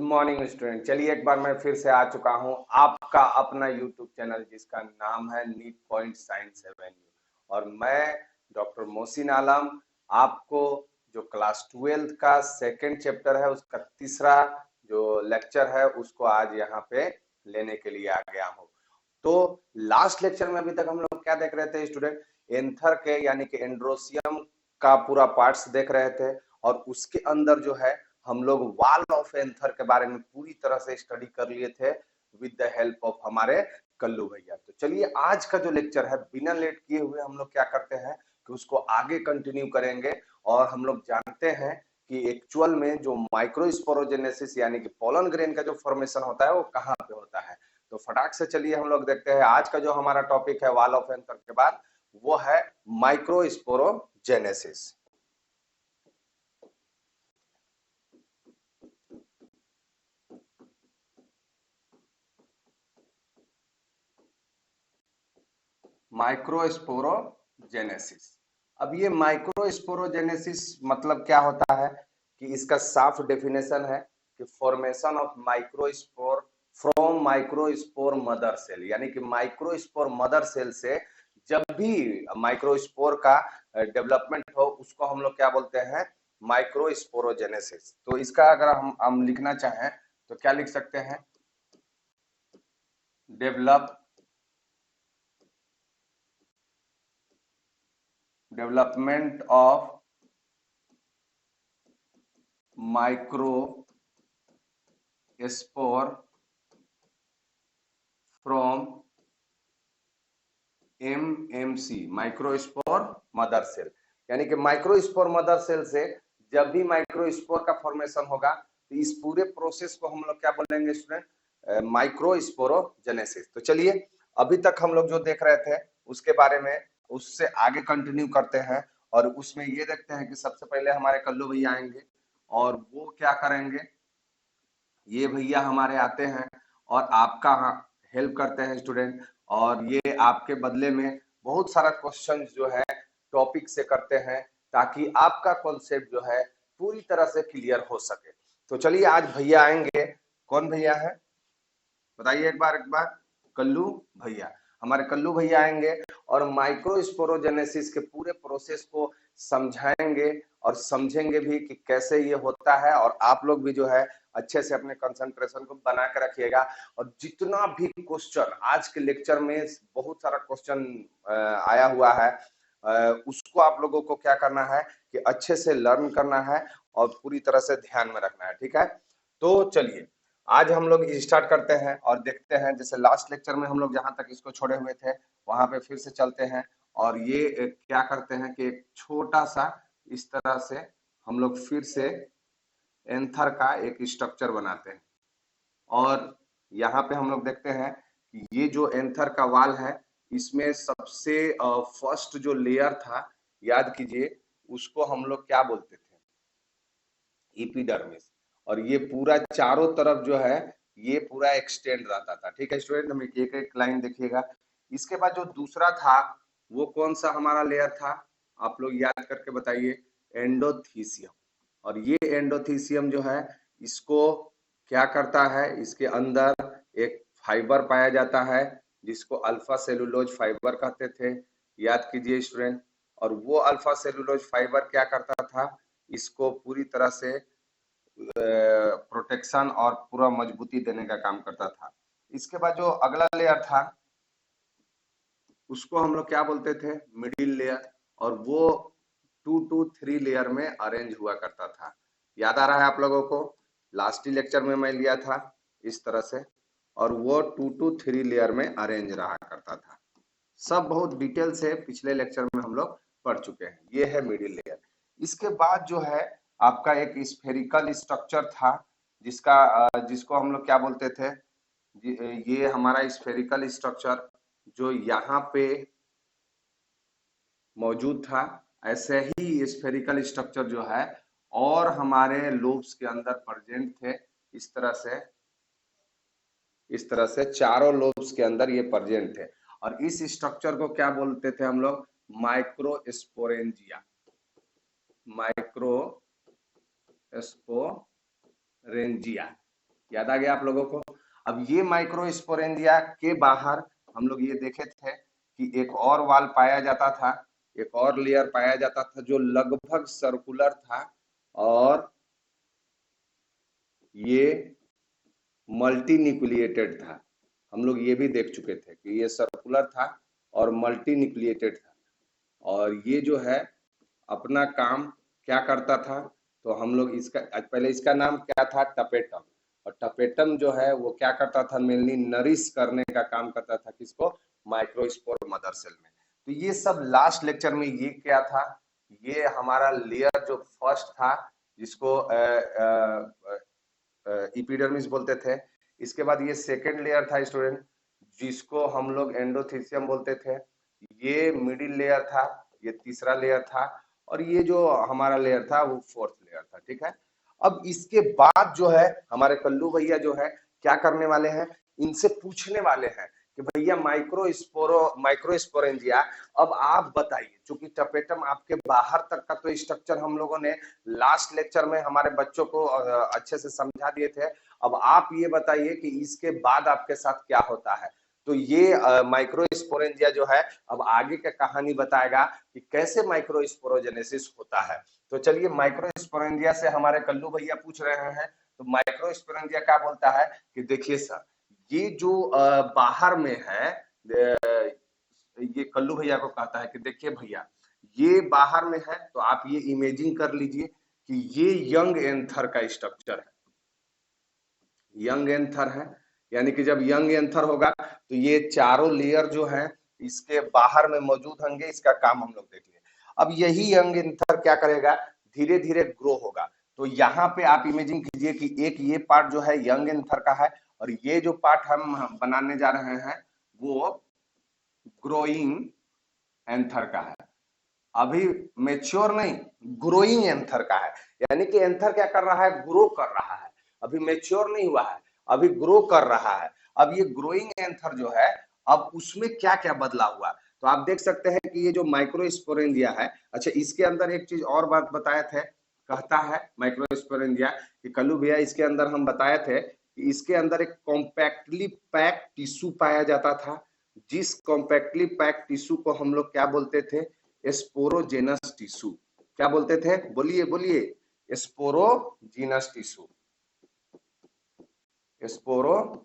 Morning student. चलिए एक बार मैं फिर से आ चुका हूं आपका अपना यूट्यूब चैनल जिसका नाम है नीट पॉइंट साइंस एवेन्यू। और मैं डॉक्टर मोहसिन आलम आपको जो क्लास 12th का सेकंड चैप्टर है उसका तीसरा जो लेक्चर है उसको आज यहाँ पे लेने के लिए आ गया हूँ। तो लास्ट लेक्चर में अभी तक हम लोग क्या देख रहे थे स्टूडेंट? एंथर के यानी कि एंड्रोसियम का पूरा पार्ट्स देख रहे थे और उसके अंदर जो है हम लोग वॉल ऑफ एंथर के बारे में पूरी तरह से स्टडी कर लिए थे विद द हेल्प ऑफ हमारे कल्लू भैया। तो चलिए आज का जो लेक्चर है बिना लेट किए हुए हम लोग क्या करते हैं कि उसको आगे कंटिन्यू करेंगे। और हम लोग जानते हैं कि एक्चुअल में जो माइक्रोस्पोरोजेनेसिस यानी कि पोलन ग्रेन का जो फॉर्मेशन होता है वो कहाँ पे होता है। तो फटाक से चलिए हम लोग देखते हैं आज का जो हमारा टॉपिक है वॉल ऑफ एंथर के बाद वो है माइक्रोस्पोरोजेनेसिस। माइक्रोस्पोरोजेनेसिस। अब ये माइक्रोस्पोरोजेनेसिस मतलब क्या होता है कि इसका साफ डेफिनेशन है कि formation of microspore from microspore mother cell, यानी कि माइक्रोस्पोर मदर सेल से जब भी माइक्रोस्पोर का डेवलपमेंट हो उसको हम लोग क्या बोलते हैं? माइक्रोस्पोरोजेनेसिस। तो इसका अगर हम लिखना चाहें तो क्या लिख सकते हैं? Development of microspore from MMC, microspore mother cell. यानी कि माइक्रोस्पोर मदर सेल से जब भी माइक्रोस्पोर का फॉर्मेशन होगा तो इस पूरे प्रोसेस को हम लोग क्या बोलेंगे स्टूडेंट? माइक्रोस्पोरोजेनेसिस। तो चलिए अभी तक हम लोग जो देख रहे थे उसके बारे में उससे आगे कंटिन्यू करते हैं और उसमें ये देखते हैं कि सबसे पहले हमारे कल्लू भैया आएंगे और वो क्या करेंगे। ये भैया हमारे आते हैं और आपका हेल्प करते हैं स्टूडेंट, और ये आपके बदले में बहुत सारा क्वेश्चन जो है टॉपिक से करते हैं ताकि आपका कॉन्सेप्ट जो है पूरी तरह से क्लियर हो सके। तो चलिए आज भैया आएंगे। कौन भैया है बताइए एक बार? कल्लू भैया। हमारे कल्लू भैया आएंगे और माइक्रोस्पोरोजेनेसिस के पूरे प्रोसेस को समझाएंगे और समझेंगे भी कि कैसे ये होता है। और आप लोग भी जो है अच्छे से अपने कंसंट्रेशन को बना के रखिएगा। और जितना भी क्वेश्चन आज के लेक्चर में बहुत सारा क्वेश्चन आया हुआ है उसको आप लोगों को क्या करना है कि अच्छे से लर्न करना है और पूरी तरह से ध्यान में रखना है। ठीक है, तो चलिए आज हम लोग स्टार्ट करते हैं और देखते हैं। जैसे लास्ट लेक्चर में हम लोग जहां तक इसको छोड़े हुए थे वहां पे फिर से चलते हैं और ये क्या करते हैं कि एक छोटा सा इस तरह से हम लोग फिर से एंथर का एक स्ट्रक्चर बनाते हैं। और यहाँ पे हम लोग देखते हैं कि ये जो एंथर का वाल है इसमें सबसे फर्स्ट जो लेयर था याद कीजिए उसको हम लोग क्या बोलते थे? एपिडर्मिस। और ये पूरा चारों तरफ जो है ये पूरा एक्सटेंड रहता था। ठीक है स्टूडेंट, हम एक एक लाइन देखिएगा। इसके बाद जो दूसरा था वो कौन सा हमारा लेयर था आप लोग याद करके बताइए? एंडोथीसियम। और ये एंडोथीसियम जो है इसको क्या करता है? इसके अंदर एक फाइबर पाया जाता है जिसको अल्फा सेलुलोज फाइबर कहते थे, याद कीजिए स्टूडेंट। और वो अल्फा सेलुलोज फाइबर क्या करता था? इसको पूरी तरह से प्रोटेक्शन और पूरा मजबूती देने का काम करता था। इसके बाद जो अगला लेयर था उसको हम लोग क्या बोलते थे? Middle layer. और वो 2 to 3 लेयर में अरेंज हुआ करता था। याद आ रहा है आप लोगों को? लास्ट ही लेक्चर में मैं लिया था इस तरह से, और वो 2 to 3 लेयर में अरेंज रहा करता था। सब बहुत डिटेल से पिछले लेक्चर में हम लोग पढ़ चुके हैं। ये है मिडिल लेयर। इसके बाद जो है आपका एक स्फेरिकल स्ट्रक्चर था जिसको हम लोग क्या बोलते थे? ये हमारा स्फेरिकल स्ट्रक्चर जो यहाँ पे मौजूद था। ऐसे ही स्फेरिकल स्ट्रक्चर जो है और हमारे लोब्स के अंदर प्रेजेंट थे। इस तरह से चारों लोब्स के अंदर ये प्रेजेंट थे। और इस स्ट्रक्चर को क्या बोलते थे हम लोग? माइक्रोस्पोरेंजिया। माइक्रोस्पोरेंजिया। याद आ गया आप लोगों को। अब ये माइक्रोस्पोरेंजिया के बाहर हम लोग ये देखे थे कि एक और वाल पाया जाता था, एक और लेयर पाया जाता था जो लगभग सर्कुलर था और ये मल्टी न्यूक्लिएटेड था। हम लोग ये भी देख चुके थे कि ये सर्कुलर था और मल्टी न्यूक्लिएटेड था। और ये जो है अपना काम क्या करता था, तो हम लोग इसका पहले इसका नाम क्या था, टपेटम। और टपेटम जो है वो क्या करता था, मेनली नरिश करने का काम करता था, किसको, माइक्रोस्पोर मदर सेल में। तो ये सब लास्ट लेक्चर में ये क्या था, ये हमारा लेयर जो फर्स्ट था जिसको एपिडर्मिस बोलते थे। इसके बाद ये सेकेंड लेयर था स्टूडेंट जिसको हम लोग एंडोथीसियम बोलते थे। ये मिडिल लेयर था, ये तीसरा लेयर था और ये जो हमारा लेयर था वो फोर्थ लेयर था। ठीक है, अब इसके बाद जो है हमारे कल्लू भैया जो है क्या करने वाले हैं, इनसे पूछने वाले हैं कि भैया माइक्रोस्पोरेंजिया अब आप बताइए, क्योंकि टपेटम आपके बाहर तक का तो स्ट्रक्चर हम लोगों ने लास्ट लेक्चर में हमारे बच्चों को अच्छे से समझा दिए थे। अब आप ये बताइए कि इसके बाद आपके साथ क्या होता है। तो ये माइक्रोस्पोरेंजिया जो है अब आगे का कहानी बताएगा कि कैसे माइक्रोस्पोरोजेनेसिस होता है। तो चलिए, माइक्रोस्पोरेंजिया से हमारे कल्लू भैया पूछ रहे हैं, तो माइक्रोस्पोरेंजिया क्या बोलता है कि देखिए सर, ये जो बाहर में है, ये कल्लू भैया को कहता है कि देखिए भैया ये बाहर में है, तो आप ये इमेजिंग कर लीजिए कि ये यंग एंथर का स्ट्रक्चर है, यंग एंथर है। यानी कि जब यंग एंथर होगा तो ये चारों लेयर जो है इसके बाहर में मौजूद होंगे, इसका काम हम लोग देख लिए। अब यही यंग एंथर क्या करेगा, धीरे धीरे ग्रो होगा। तो यहाँ पे आप इमेजिन कीजिए कि एक ये पार्ट जो है यंग एंथर का है और ये जो पार्ट हम बनाने जा रहे हैं वो ग्रोइंग एंथर का है। अभी मेच्योर नहीं, ग्रोइंग एंथर का है। यानी कि एंथर क्या कर रहा है, ग्रो कर रहा है, अभी मेच्योर नहीं हुआ है, अभी ग्रो कर रहा है। अब ये ग्रोइंग एंथर जो है, अब उसमें क्या क्या बदला हुआ, तो आप देख सकते हैं कि ये जो माइक्रोस्पोरेंजिया है, अच्छा इसके अंदर एक चीज और बात बताए थे, कहता है माइक्रोस्पोरेंजिया कि कल्लू भैया इसके अंदर हम बताए थे कि इसके अंदर एक कॉम्पैक्टली पैक टिश्यू पाया जाता था, जिस कॉम्पैक्टली पैक टिश्यू को हम लोग क्या बोलते थे, स्पोरोजेनस टिश्यू। क्या बोलते थे, बोलिए बोलिए, स्पोरोजेनस टिश्यू, स्पोरोजेनस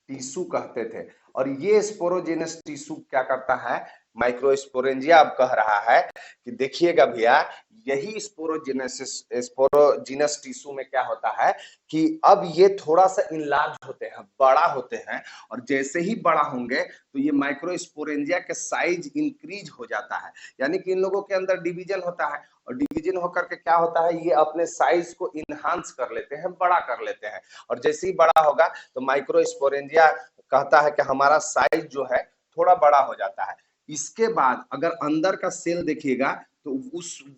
टिश्यू कहते थे। और ये स्पोरोजेनस टिश्यू क्या करता है, माइक्रोस्पोरेंजिया अब कह रहा है कि देखिएगा भैया, यही स्पोरोजेनस टिश्यू में क्या होता है कि अब ये थोड़ा सा इनलार्ज होते हैं, बड़ा होते हैं, और जैसे ही बड़ा होंगे तो ये माइक्रोस्पोरेंजिया के साइज इंक्रीज हो जाता है। यानी कि इन लोगों के अंदर डिवीजन होता है और डिवीजन होकर के क्या होता है, ये अपने साइज को इनहांस कर लेते हैं, बड़ा कर लेते हैं। और जैसे ही बड़ा होगा तो माइक्रोस्पोरेंजिया कहता है कि हमारा साइज जो है थोड़ा बड़ा हो जाता है। इसके बाद अगर अंदर का सेल देखिएगा तो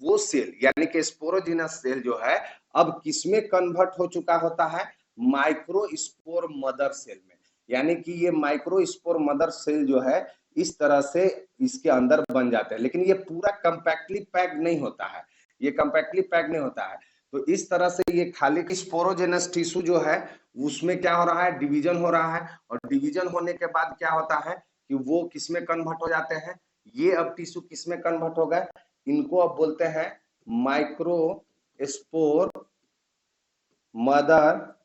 वो सेल यानी कि स्पोरोजिनस सेल जो है अब किसमें कन्वर्ट हो चुका होता है, माइक्रोस्पोर मदर सेल में। यानी कि ये माइक्रोस्पोर मदर सेल जो है इस तरह से इसके अंदर बन जाते हैं, लेकिन ये पूरा कंपैक्टली पैक नहीं होता है, ये कंपैक्टली पैक नहीं होता है। तो इस तरह से ये खाली स्पोरोजेनस टिश्यू जो है उसमें क्या हो रहा है, डिवीजन हो रहा है, और डिवीजन होने के बाद क्या होता है कि वो किसमें कन्वर्ट हो जाते हैं, ये अब टिश्यू किसमें कन्वर्ट हो गए, इनको अब बोलते हैं माइक्रोस्पोर मदर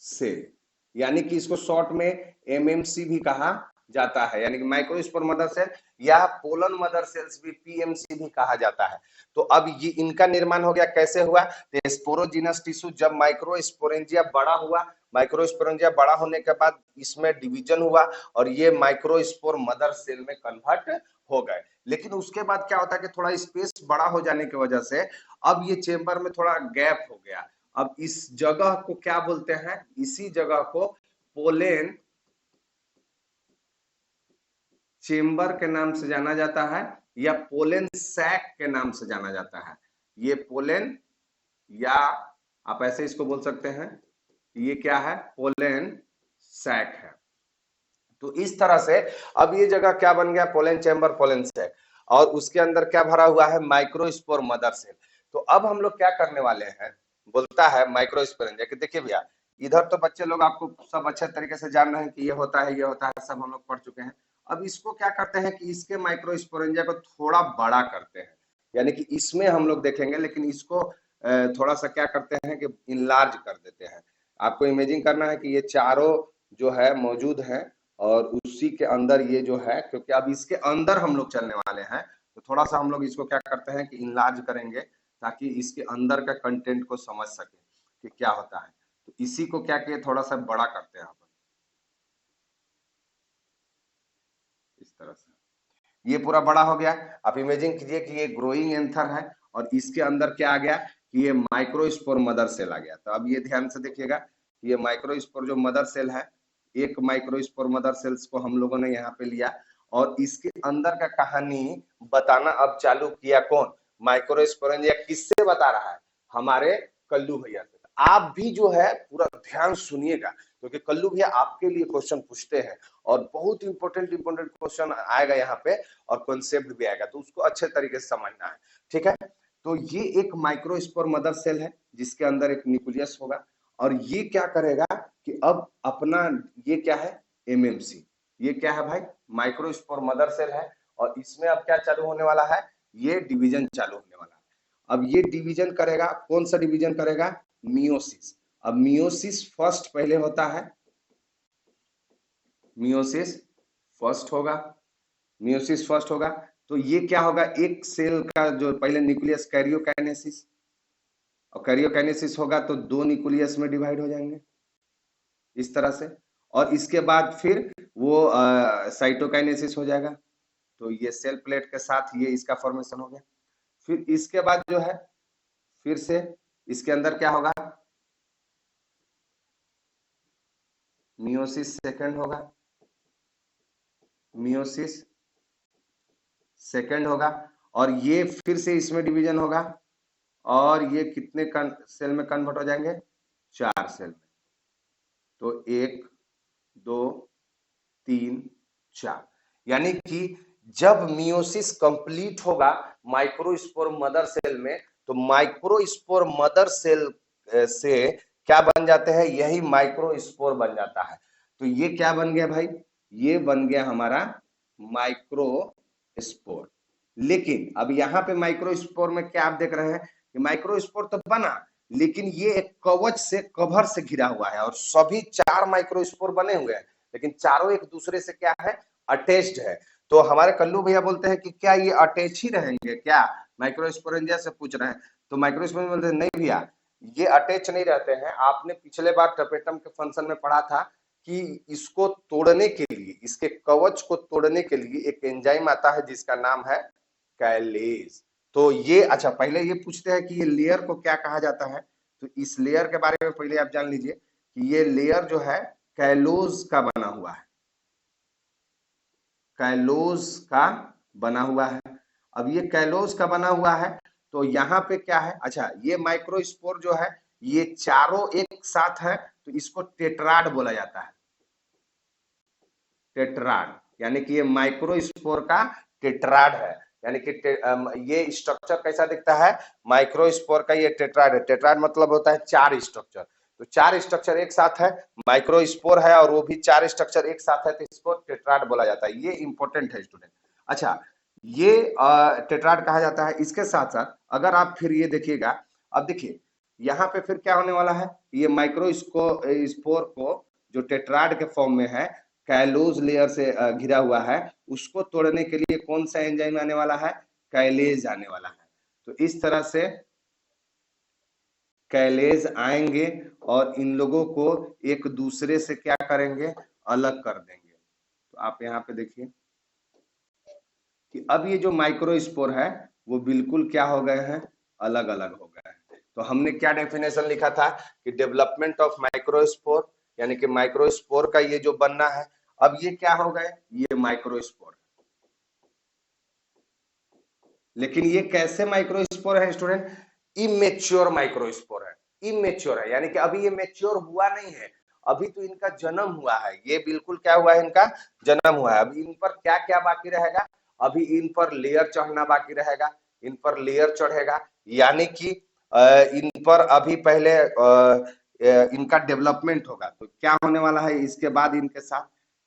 सेल। यानी कि इसको शॉर्ट में एमएमसी भी कहा जाता है, यानी कि माइक्रोस्पोर मदर सेल या पोलन मदर सेल्स भी, पीएमसी भी कहा जाता है। तो अब ये इनका निर्माण हो गया, कैसे हुआ, तो स्पोरोजिनस टिश्यू जब माइक्रोस्पोरेंजिया बड़ा हुआ, माइक्रोस्पोरेंजिया बड़ा होने के बाद इसमें डिवीजन हुआ और ये माइक्रोस्पोर मदर सेल में कन्वर्ट हो गए। लेकिन उसके बाद क्या होता है कि थोड़ा स्पेस बड़ा हो जाने की वजह से अब ये चेम्बर में थोड़ा गैप हो गया। अब इस जगह को क्या बोलते हैं, इसी जगह को पोलेन चेम्बर के नाम से जाना जाता है या पोलेन सैक के नाम से जाना जाता है। ये पोलेन, या आप ऐसे इसको बोल सकते हैं, ये क्या है, पोलेन सैक है। तो इस तरह से अब ये जगह क्या बन गया, पोलेन चेम्बर, पोलेन सैक, और उसके अंदर क्या भरा हुआ है, माइक्रोस्पोर मदर सेल। तो अब हम लोग क्या करने वाले हैं, बोलता है माइक्रोस्पोरेंजिया कि देखिए भैया, इधर तो बच्चे लोग आपको सब अच्छे तरीके से जान रहे हैं कि ये होता है, ये होता है, सब हम लोग पढ़ चुके हैं। अब इसको क्या करते हैं कि इसके माइक्रोस्पोरेंजिया को थोड़ा बड़ा करते हैं, यानी कि इसमें हम लोग देखेंगे, लेकिन इसको थोड़ा सा क्या करते हैं कि इनलार्ज कर देते हैं। आपको इमेजिन करना है कि ये चारों जो है मौजूद है और उसी के अंदर ये जो है, क्योंकि अब इसके अंदर हम लोग चलने वाले हैं, तो थोड़ा सा हम लोग इसको क्या करते हैं कि इनलार्ज करेंगे ताकि इसके अंदर का कंटेंट को समझ सके कि क्या होता है। तो इसी को क्या किए, थोड़ा सा बड़ा करते हैं अपन इस तरह से। ये पूरा बड़ा हो गया। आप इमेजिन कीजिए कि ये ग्रोइंग एंथर है और इसके अंदर क्या आ गया कि ये माइक्रोस्पोर मदर सेल आ गया। तो अब ये ध्यान से देखिएगा कि ये माइक्रोस्पोर जो मदर सेल है, एक माइक्रोस्पोर मदर सेल्स को हम लोगों ने यहाँ पे लिया और इसके अंदर का कहानी बताना अब चालू किया। कौन? माइक्रोस्पोरेंजिया। किससे बता रहा है? हमारे कल्लू भैया से। आप भी जो है पूरा ध्यान सुनिएगा, क्योंकि कल्लू भैया आपके लिए क्वेश्चन पूछते हैं और बहुत इंपॉर्टेंट क्वेश्चन आएगा यहाँ पे और कॉन्सेप्ट भी आएगा, तो उसको अच्छे तरीके से समझना है। ठीक है, तो ये एक माइक्रोस्पोर मदर सेल है जिसके अंदर एक न्यूक्लियस होगा और ये क्या करेगा कि अब अपना, ये क्या है? एमएमसी। ये क्या है भाई? माइक्रोस्पोर मदर सेल है और इसमें अब क्या चालू होने वाला है? ये डिवीजन चालू होने वाला है। अब ये डिवीजन करेगा, कौन सा डिवीजन करेगा? मियोसिस। अब मियोसिस फर्स्ट पहले होता है, मियोसिस फर्स्ट होगा, मियोसिस फर्स्ट होगा। तो ये क्या होगा? एक सेल का जो पहले न्यूक्लियस कैरियोकाइनेसिस, और कैरियोकाइनेसिस होगा तो दो न्यूक्लियस में डिवाइड हो जाएंगे इस तरह से, और इसके बाद फिर वो साइटोकाइनेसिस हो जाएगा। तो ये सेल प्लेट के साथ ये इसका फॉर्मेशन हो गया। फिर इसके बाद जो है फिर से इसके अंदर क्या होगा? मियोसिस सेकंड होगा, मियोसिस सेकंड होगा और ये फिर से इसमें डिवीजन होगा और ये कितने सेल में कन्वर्ट हो जाएंगे? 4 सेल में। तो 1 2 3 4, यानी कि जब मियोसिस कंप्लीट होगा माइक्रोस्पोर मदर सेल में, तो माइक्रोस्पोर मदर सेल से क्या बन जाते हैं? यही माइक्रोस्पोर बन जाता है। तो ये क्या बन गया भाई? ये बन गया हमारा माइक्रोस्पोर। लेकिन अब यहाँ पे माइक्रोस्पोर में क्या आप देख रहे हैं कि माइक्रोस्पोर तो बना, लेकिन ये एक कवच से, कवर से घिरा हुआ है और सभी 4 माइक्रोस्पोर बने हुए हैं, लेकिन चारों एक दूसरे से क्या है? अटैच्ड है। तो हमारे कल्लू भैया बोलते हैं कि क्या ये अटैच ही रहेंगे क्या? माइक्रोस्पोरेंजिया से पूछ रहे हैं। तो माइक्रोस्पोरेंजिया बोलते हैं नहीं भैया, ये अटैच नहीं रहते हैं। आपने पिछले बार टपेटम के फंक्शन में पढ़ा था कि इसको तोड़ने के लिए, इसके कवच को तोड़ने के लिए एक एंजाइम आता है जिसका नाम है कैलेज। तो ये, अच्छा पहले ये पूछते हैं कि ये लेयर को क्या कहा जाता है। तो इस लेयर के बारे में पहले आप जान लीजिए कि ये लेयर जो है कैलोज का बना हुआ है, कैलोज का बना हुआ है। अब ये कैलोज का बना हुआ है तो यहाँ पे क्या है? अच्छा, ये माइक्रोस्पोर जो है ये चारों एक साथ है तो इसको टेट्राड बोला जाता है, टेट्राड, यानी कि ये माइक्रोस्पोर का टेट्राड है। यानी कि ये स्ट्रक्चर कैसा दिखता है? माइक्रोस्पोर का ये टेट्राड है। टेट्राड मतलब होता है 4 स्ट्रक्चर। तो 4 स्ट्रक्चर एक साथ है, माइक्रोस्पोर है और वो भी 4 स्ट्रक्चर एक साथ है, तो इसको टेट्राड बोला जाता है। ये इंपॉर्टेंट है स्टूडेंट। अच्छा, ये टेट्राड कहा जाता है। इसके साथ साथ अगर आप फिर ये देखिएगा, अब देखिए यहाँ पे फिर क्या होने वाला है? ये माइक्रोस्पोर को जो टेट्राड के फॉर्म में है, कैलोज लेयर से घिरा हुआ है, उसको तोड़ने के लिए कौन सा एंजाइम आने वाला है? कैलेज आने वाला है। तो इस तरह से कैलेज आएंगे और इन लोगों को एक दूसरे से क्या करेंगे? अलग कर देंगे। तो आप यहाँ पे देखिए कि अब ये जो माइक्रोस्पोर है वो बिल्कुल क्या हो गए हैं? अलग अलग हो गए हैं। तो हमने क्या डेफिनेशन लिखा था कि डेवलपमेंट ऑफ माइक्रोस्पोर, यानी कि माइक्रोस्पोर का ये जो बनना है, अब ये क्या हो गए? ये माइक्रोस्पोर। लेकिन ये कैसे माइक्रोस्पोर है स्टूडेंट? इमेच्योर माइक्रोस्पोर है, इमेच्योर है, यानी कि अभी ये मेच्योर हुआ नहीं है, अभी तो इनका जन्म हुआ है। ये बिल्कुल क्या हुआ है? इनका जन्म हुआ है। अभी इन पर क्या क्या बाकी रहेगा? अभी इन पर लेयर चढ़ना बाकी रहेगा, इन पर लेयर चढ़ेगा, यानी कि इन पर अभी पहले इनका डेवलपमेंट होगा। तो क्या होने वाला है इसके बाद इनके साथ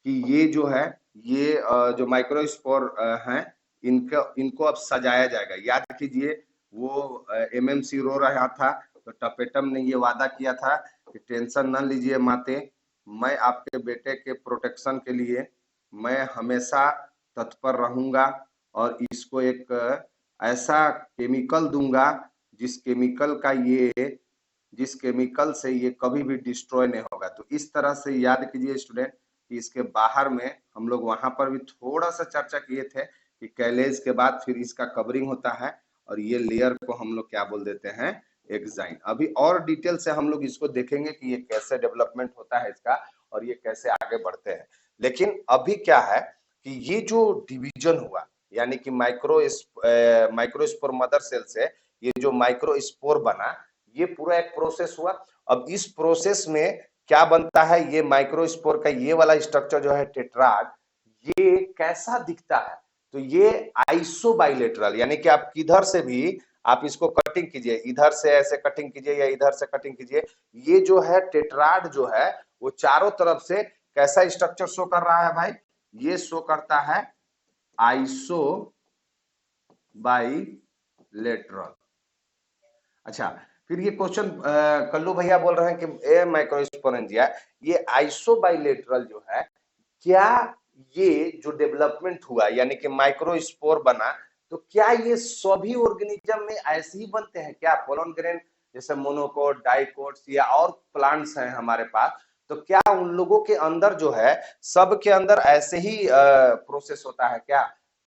कि ये जो है ये जो माइक्रोस्पोर हैं इनको अब सजाया जाएगा। याद कीजिए वो एमएमसी रो रहा था तो टपेटम ने ये वादा किया था कि टेंशन न लीजिए माते, मैं आपके बेटे के प्रोटेक्शन के लिए मैं हमेशा तत्पर रहूंगा और इसको एक ऐसा केमिकल दूंगा जिस केमिकल से ये कभी भी डिस्ट्रॉय नहीं होगा। तो इस तरह से याद कीजिए स्टूडेंट कि इसके बाहर में हम लोग वहां पर भी थोड़ा सा चर्चा किए थे कि कैलेज के बाद फिर इसका कवरिंग होता है और ये लेयर को हम लोग क्या बोल देते हैं, एक्साइन। अभी और डिटेल से हम लोग इसको देखेंगे कि ये कैसे डेवलपमेंट होता है इसका और ये कैसे आगे बढ़ते हैं। लेकिन अभी क्या है कि ये जो डिवीजन हुआ यानी कि माइक्रोस्पोर मदर सेल से ये जो माइक्रोस्पोर बना, ये पूरा एक प्रोसेस हुआ। अब इस प्रोसेस में क्या बनता है, ये माइक्रोस्पोर का ये वाला स्ट्रक्चर जो है टेट्राड, ये कैसा दिखता है, तो ये आइसोबाइलेटरल, यानी कि आप किधर से भी आप इसको कटिंग कीजिए, इधर से ऐसे कटिंग कीजिए या इधर से कटिंग कीजिए, ये जो है टेट्राड जो है वो चारों तरफ से कैसा स्ट्रक्चर शो कर रहा है भाई, ये शो करता है आइसो बाइलेटरल। अच्छा, फिर ये क्वेश्चन कल्लू भैया बोल रहे हैं कि ए माइक्रोस्पोरेंजिया ये आइसोबाइलेटरल जो है, क्या ये जो डेवलपमेंट हुआ यानी कि माइक्रोस्पोर बना, तो क्या ये सभी ऑर्गेनिज्म में ऐसे ही बनते हैं क्या? पोलन ग्रेन जैसे मोनोकोट, डाइकोट्स या और प्लांट्स हैं हमारे पास, तो क्या उन लोगों के अंदर जो है सब के अंदर ऐसे ही प्रोसेस होता है क्या?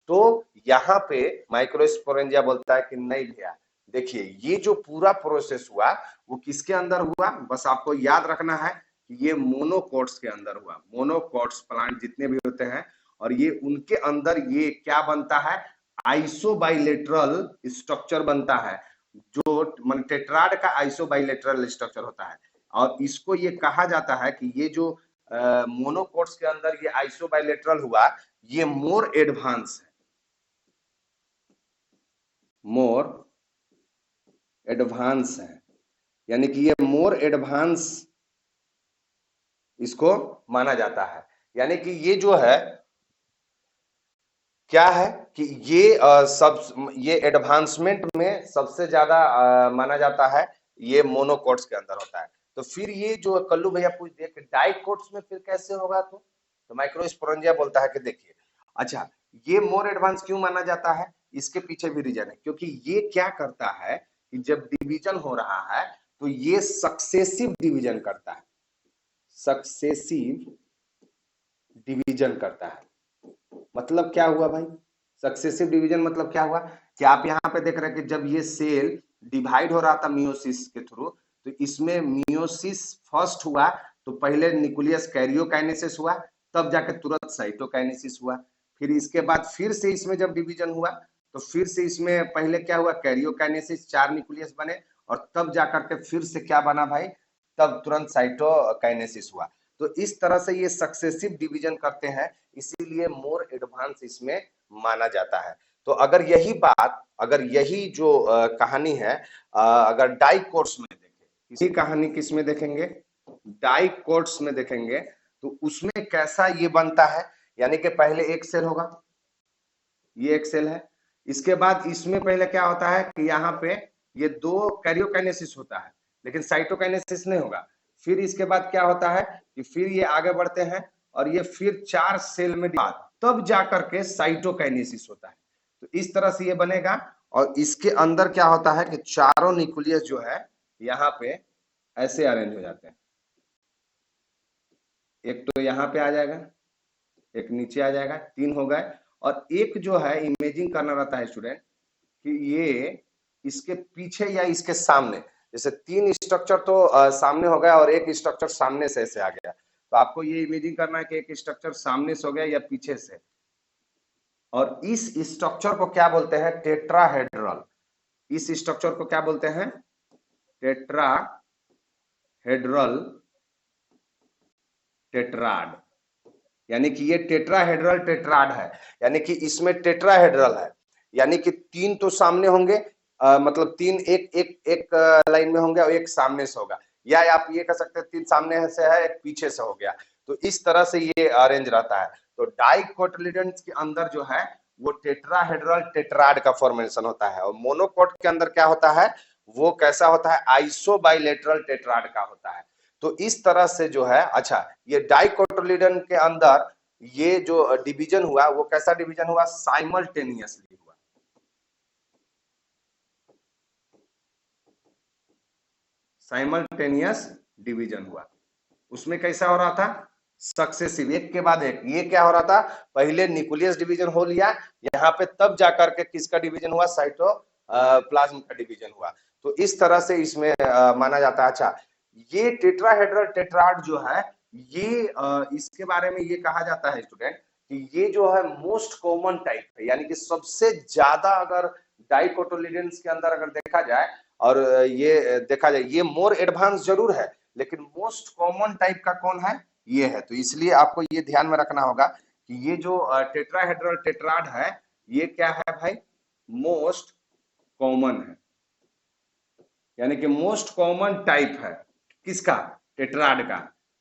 तो यहाँ पे माइक्रोस्पोरेंजिया बोलता है कि नहीं भैया, देखिए ये जो पूरा प्रोसेस हुआ वो किसके अंदर हुआ, बस आपको याद रखना है कि ये मोनोकोट्स के अंदर हुआ। मोनोकोट्स प्लांट जितने भी होते हैं और ये उनके अंदर ये क्या बनता है, आइसोबाइलेटरल स्ट्रक्चर बनता है, जो टेट्राड का आइसोबाइलेटरल स्ट्रक्चर होता है। और इसको ये कहा जाता है कि ये जो मोनोकोट्स के अंदर ये आइसोबाइलेटरल हुआ, ये मोर एडवांस है, मोर एडवांस है, यानी कि ये मोर एडवांस इसको माना जाता है। यानी कि ये जो है क्या है कि ये एडवांसमेंट में सबसे ज्यादा माना जाता है, ये मोनोकोट्स के अंदर होता है। तो फिर ये जो कल्लू भैया पूछ दिए कि डाइकोट्स में फिर कैसे होगा, तो माइक्रोस्पोरेंजिया बोलता है कि देखिए, अच्छा ये मोर एडवांस क्यों माना जाता है, इसके पीछे भी रीजन है, क्योंकि ये क्या करता है कि जब डिवीजन हो रहा है तो ये सक्सेसिव डिवीजन करता है, सक्सेसिव डिवीजन करता है। मतलब क्या हुआ भाई, सक्सेसिव डिवीजन मतलब क्या हुआ कि आप यहाँ पे देख रहे हैं कि जब ये सेल डिवाइड हो रहा था मियोसिस के थ्रू, तो इसमें मियोसिस फर्स्ट हुआ तो पहले न्यूक्लियस कैरियोकाइनेसिस हुआ, तब जाके तुरंत साइटोकाइनेसिस हुआ। फिर इसके बाद फिर से इसमें जब डिवीजन हुआ तो फिर से इसमें पहले क्या हुआ, कैरियोकाइनेसिस, 4 न्यूक्लियस बने और तब जाकर के फिर से क्या बना भाई, तब तुरंत साइटोकाइनेसिस हुआ। तो इस तरह से ये सक्सेसिव डिवीजन करते हैं, इसीलिए मोर एडवांस इसमें माना जाता है। तो अगर यही जो कहानी है, अगर डाइकोट्स में देखें, इसी कहानी किसमें देखेंगे, डाइकोट्स में देखेंगे, तो उसमें कैसा ये बनता है, यानी कि पहले एक सेल होगा, ये एक सेल है, इसके बाद इसमें पहले क्या होता है कि यहाँ पे ये 2 कैरियोकाइनेसिस होता है लेकिन साइटोकाइनेसिस नहीं होगा। फिर इसके बाद क्या होता है कि फिर ये आगे बढ़ते हैं और ये फिर 4 सेल में तब जाकर के साइटोकाइनेसिस होता है। तो इस तरह से ये बनेगा और इसके अंदर क्या होता है कि चारों न्यूक्लियस जो है यहाँ पे ऐसे अरेंज हो जाते हैं, एक तो यहाँ पे आ जाएगा, एक नीचे आ जाएगा, 3 हो गए। और एक जो है इमेजिंग करना रहता है स्टूडेंट कि ये इसके पीछे या इसके सामने, जैसे 3 स्ट्रक्चर तो सामने हो गया और एक स्ट्रक्चर सामने से ऐसे आ गया, तो आपको ये इमेजिंग करना है कि एक स्ट्रक्चर सामने से हो गया या पीछे से, और इस स्ट्रक्चर को क्या बोलते हैं, टेट्राहेड्रल। इस स्ट्रक्चर को क्या बोलते हैं, टेट्राहेड्रल टेट्राड, यानी कि ये टेट्राहेड्रल टेट्राड है, यानी कि इसमें टेट्राहेड्रल है, यानी कि 3 तो सामने होंगे, मतलब 3 एक एक एक लाइन में होंगे और एक सामने से होगा, या आप ये कह सकते हैं 3 सामने से है, एक पीछे से हो गया। तो इस तरह से ये अरेंज रहता है। तो डाइकोटिलेडन्स के अंदर जो है वो टेट्राहेड्रल टेट्राड का फॉर्मेशन होता है, और मोनोकोट के अंदर क्या होता है, वो कैसा होता है, आइसोबाइलेटरल टेट्राड का होता है। तो इस तरह से जो है, अच्छा ये डाइकोटिलेडन के अंदर ये जो डिवीजन हुआ वो कैसा डिवीजन हुआ, साइमल्टेनियसली हुआ। साइमल्टेनियस डिवीजन हुआ। उसमें कैसा हो रहा था, सक्सेसिव, एक के बाद एक। ये क्या हो रहा था, पहले न्यूक्लियस डिवीजन हो लिया, यहाँ पे तब जाकर के किसका डिवीजन हुआ, साइटोप्लाज्म का डिवीजन हुआ। तो इस तरह से इसमें माना जाता है। अच्छा, ये टेट्राहेड्रल टेट्राड जो है, ये इसके बारे में ये कहा जाता है स्टूडेंट कि ये जो है मोस्ट कॉमन टाइप है, यानी कि सबसे ज्यादा अगर डाइकोटिलेडन्स के अंदर अगर देखा जाए, और ये देखा जाए, ये मोर एडवांस जरूर है, लेकिन मोस्ट कॉमन टाइप का कौन है, ये है। तो इसलिए आपको ये ध्यान में रखना होगा कि ये जो टेट्राहेड्रल टेट्राड है, ये क्या है भाई, मोस्ट कॉमन है, यानी कि मोस्ट कॉमन टाइप है किसका, टेट्राड का।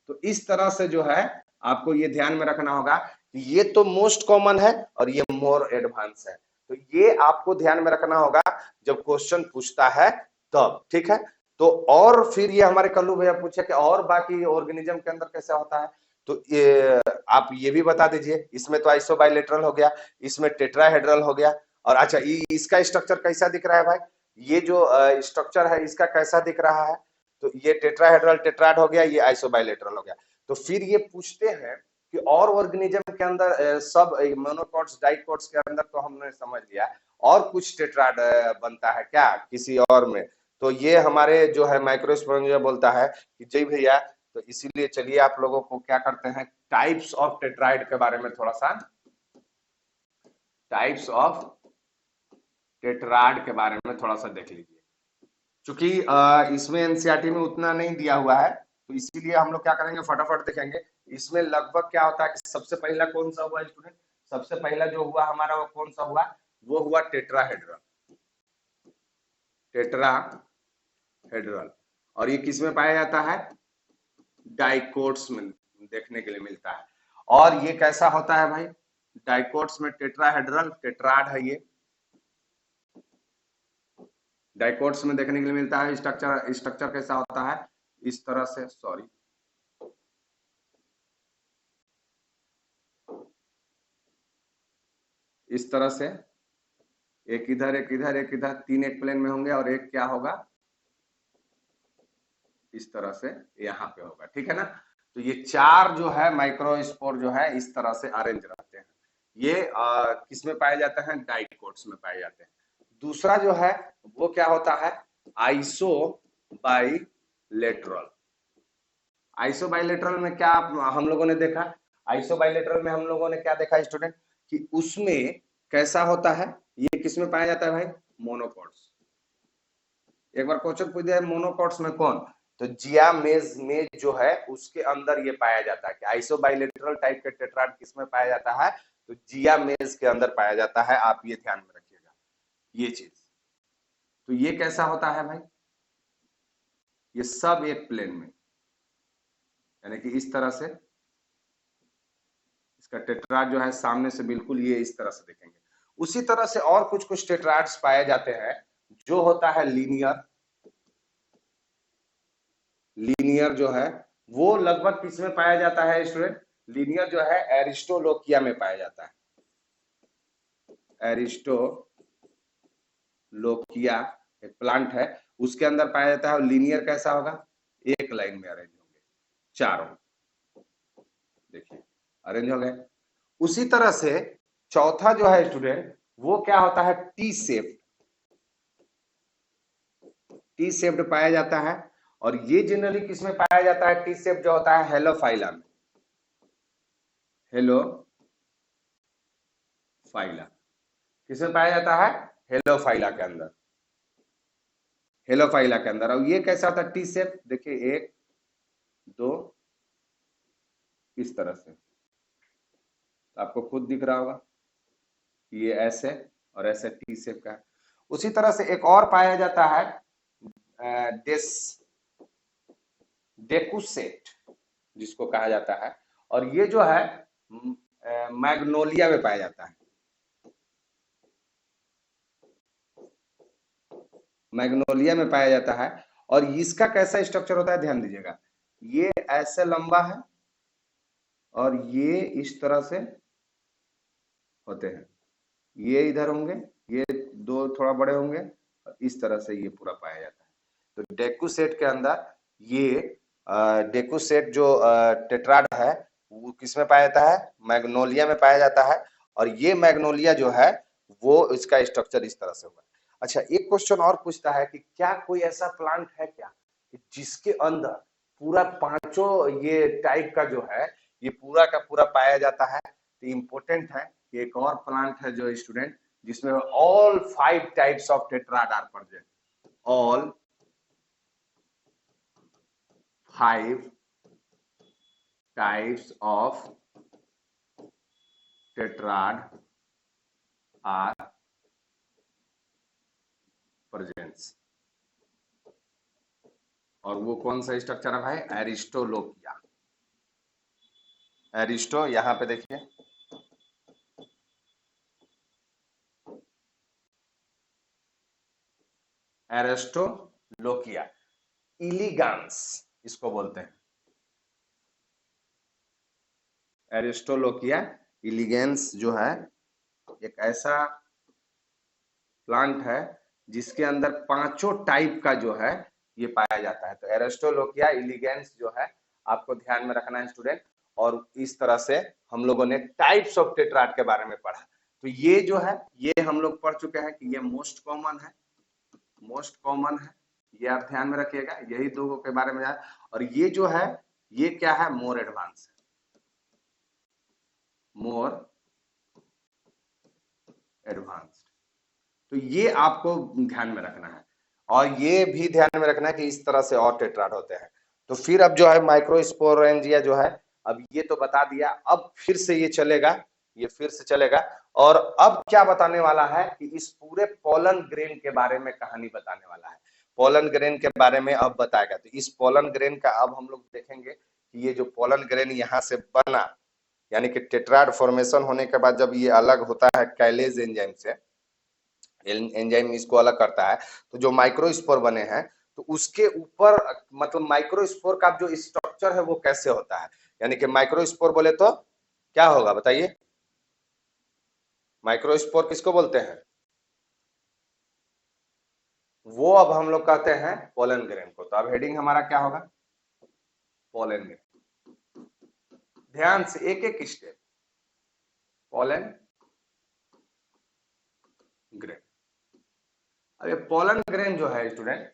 तो इस तरह से जो है आपको ये ध्यान में रखना होगा कि ये तो मोस्ट कॉमन है और ये मोर एडवांस है। तो ये आपको ध्यान में रखना होगा जब क्वेश्चन पूछता है तब, ठीक है। तो और फिर ये हमारे कल्लू भैया पूछे कि और बाकी ऑर्गेनिज्म के अंदर कैसे होता है, तो ये आप ये भी बता दीजिए। इसमें तो आइसोबाइलेटरल हो गया, इसमें टेट्राहेड्रल हो गया, और अच्छा इसका स्ट्रक्चर कैसा दिख रहा है भाई, ये जो स्ट्रक्चर है इसका कैसा दिख रहा है, तो ये टेट्राहेड्रल टेट्राड हो गया, ये आइसोबाइलेटरल हो गया। तो फिर ये पूछते हैं कि और ऑर्गेनिज्म के अंदर सब मोनोकॉट्स डाइकोट्स के अंदर तो हमने समझ लिया, और कुछ टेट्राड बनता है क्या किसी और में, तो ये हमारे जो है माइक्रोस्पोरेंजिया बोलता है कि जय भैया। तो इसीलिए चलिए आप लोगों को क्या करते हैं, टाइप्स ऑफ टेट्राइड के बारे में थोड़ा सा, टाइप्स ऑफ टेट्राड के बारे में थोड़ा सा देख लीजिए। चूंकि इसमें एनसीईआरटी में उतना नहीं दिया हुआ है, तो इसीलिए हम लोग क्या करेंगे, फटाफट देखेंगे। इसमें लगभग क्या होता है कि सबसे पहला कौन सा हुआ स्टूडेंट, सबसे पहला जो हुआ हमारा वो कौन सा हुआ, वो हुआ टेट्राहेड्रल, टेट्राहेड्रल। और ये किस में पाया जाता है, डाइकोट्स में देखने के लिए मिलता है। और ये कैसा होता है भाई, डाइकोट्स में टेट्राहेड्रल टेट्राड है, ये डाइकोट्स में देखने के लिए मिलता है। स्ट्रक्चर स्ट्रक्चर कैसा होता है, इस तरह से, सॉरी, इस तरह से, एक इधर एक इधर एक इधर, तीन एक प्लेन में होंगे, और एक क्या होगा, इस तरह से यहाँ पे होगा, ठीक है ना। तो ये चार जो है माइक्रोस्पोर जो है इस तरह से अरेंज रहते हैं। ये किस में पाए जाते हैं, डाइकोट्स में पाए जाते हैं। दूसरा जो है वो क्या होता है, आइसो बाइलेटरल। आइसो बाइलेटरल में क्या हम लोगों ने देखा, आइसो बाइलेटरल में हम लोगों ने क्या देखा स्टूडेंट, कि उसमें कैसा होता है, ये किस में पाया जाता है भाई, मोनोकॉट्स। एक बार क्वेश्चन पूछ दिया मोनोकॉट्स में कौन, तो जिया मेज में जो है उसके अंदर ये पाया जाता है कि आइसो बाइलेटरल टाइप के टेट्राड किस में पाया जाता है, तो जिया मेज के अंदर पाया जाता है। आप ये ध्यान में रखिएगा ये चीज। तो ये कैसा होता है भाई, ये सब एक प्लेन में, यानी कि इस तरह से इसका टेट्राड जो है सामने से बिल्कुल ये इस तरह से देखेंगे। उसी तरह से और कुछ कुछ टेट्राड्स पाए जाते हैं जो होता है लीनियर। लीनियर जो है वो लगभग किस में पाया जाता है स्टूडेंट, लीनियर जो है एरिस्टोलोकिया में पाया जाता है। एरिस्टोलोकिया एक प्लांट है, उसके अंदर पाया जाता है। और लीनियर कैसा होगा, एक लाइन में अरेंज होंगे चारों, देखिए अरेंज हो गए। उसी तरह से चौथा जो है स्टूडेंट वो क्या होता है, टी शेप, टी शेप्ड पाया जाता है। और ये जनरली किसमें पाया जाता है, टी शेप जो होता है हेलोफाइला में, हेलोफाइला किसमें पाया जाता है, हेलोफाइला के अंदर, हेलोफाइला के अंदर। और ये कैसा होता है टी शेप, देखिए एक दो इस तरह से, तो आपको खुद दिख रहा होगा ये ऐसे और ऐसे टी शेप का। उसी तरह से एक और पाया जाता है डेकुसेट जिसको कहा जाता है, और ये जो है मैग्नोलिया में पाया जाता है। मैग्नोलिया में पाया जाता है, और इसका कैसा स्ट्रक्चर होता है ध्यान दीजिएगा। ये ऐसे लंबा है और ये इस तरह से होते हैं, ये इधर होंगे, ये दो थोड़ा बड़े होंगे, और इस तरह से ये पूरा पाया जाता है। तो डेकुसेट के अंदर ये डेकुसेट जो टेट्राड है वो किसमें पाया जाता है, मैग्नोलिया में पाया जाता है, और ये मैग्नोलिया जो है वो इसका स्ट्रक्चर इस तरह से होगा। अच्छा, एक क्वेश्चन और पूछता है कि क्या कोई ऐसा प्लांट है क्या जिसके अंदर पूरा पांचों ये टाइप का जो है ये पूरा का पूरा पाया जाता है। तो इम्पोर्टेंट है कि एक और प्लांट है जो स्टूडेंट जिसमें all 5 types of tetrad are present, all 5 types of tetrad are presents. और वो कौन सा स्ट्रक्चर है भाई, एरिस्टोलोकिया। एरिस्टो, यहां पे देखिए एरिस्टोलोकिया, इलिगांस इसको बोलते हैं, एरिस्टोलोकिया इलिगेंस जो है एक ऐसा प्लांट है जिसके अंदर पांचों टाइप का जो है ये पाया जाता है। तो एरिस्टोलोकिया इलिगेंस जो है आपको ध्यान में रखना है स्टूडेंट। और इस तरह से हम लोगों ने टाइप्स ऑफ टेट्राड के बारे में पढ़ा। तो ये जो है ये हम लोग पढ़ चुके हैं कि ये मोस्ट कॉमन है, मोस्ट कॉमन है, ये आप ध्यान में रखिएगा, यही दो के बारे में। और ये जो है ये क्या है, मोर एडवांस है, मोर एडवांस्ड। तो ये आपको ध्यान में रखना है, और ये भी ध्यान में रखना है कि इस तरह से और टेट्राड होते हैं। तो फिर अब जो है माइक्रोस्पोरेंजिया जो है, अब ये तो बता दिया, अब फिर से ये चलेगा, ये फिर से चलेगा। और अब क्या बताने वाला है कि इस पूरे पोलन ग्रेन के बारे में कहानी बताने वाला है। पोलन ग्रेन के बारे में अब बताएगा। तो इस पोलन ग्रेन का अब हम लोग देखेंगे कि ये जो पोलन ग्रेन यहाँ से बना, यानी कि टेट्राड फॉर्मेशन होने के बाद जब ये अलग होता है कैलेज एंजाइम से, एंजाइम इसको अलग करता है, तो जो माइक्रोस्पोर बने हैं तो उसके ऊपर मतलब माइक्रोस्पोर का जो स्ट्रक्चर है वो कैसे होता है, यानी कि माइक्रोस्पोर बोले तो क्या होगा बताइए, माइक्रोस्पोर किसको बोलते हैं, वो अब हम लोग कहते हैं पोलन ग्रेन को। तो अब हेडिंग हमारा क्या होगा, पोलन ग्रेन। ध्यान से एक एक स्टेप, पोलन ग्रेन। अब ये पोलन ग्रेन जो है स्टूडेंट,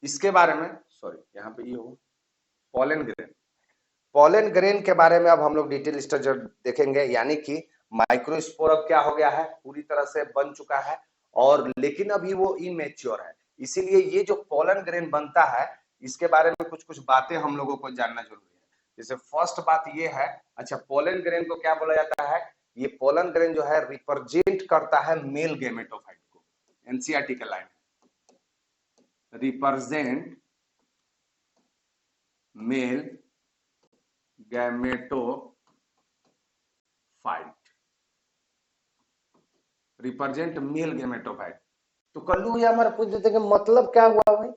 इसके बारे में सॉरी यहाँ पे ये हो पोलन ग्रेन, पोलन ग्रेन के बारे में अब हम लोग डिटेल स्ट्रक्चर देखेंगे। यानी कि माइक्रोस्पोर अब क्या हो गया है, पूरी तरह से बन चुका है, और लेकिन अभी वो इमेच्योर है, इसीलिए ये जो पोलन ग्रेन बनता है इसके बारे में कुछ कुछ बातें हम लोगों को जानना जरूरी है। जैसे फर्स्ट बात ये है, अच्छा पोलन ग्रेन को क्या बोला जाता है, ये पोलन ग्रेन जो है रिप्रेजेंट करता है मेल गैमेटोफाइट को। एनसीईआरटी का लाइन है, represent male gametophyte, represent male gametophyte. तो कल्लू ये हमारे पूछ देते कि मतलब क्या हुआ भाई,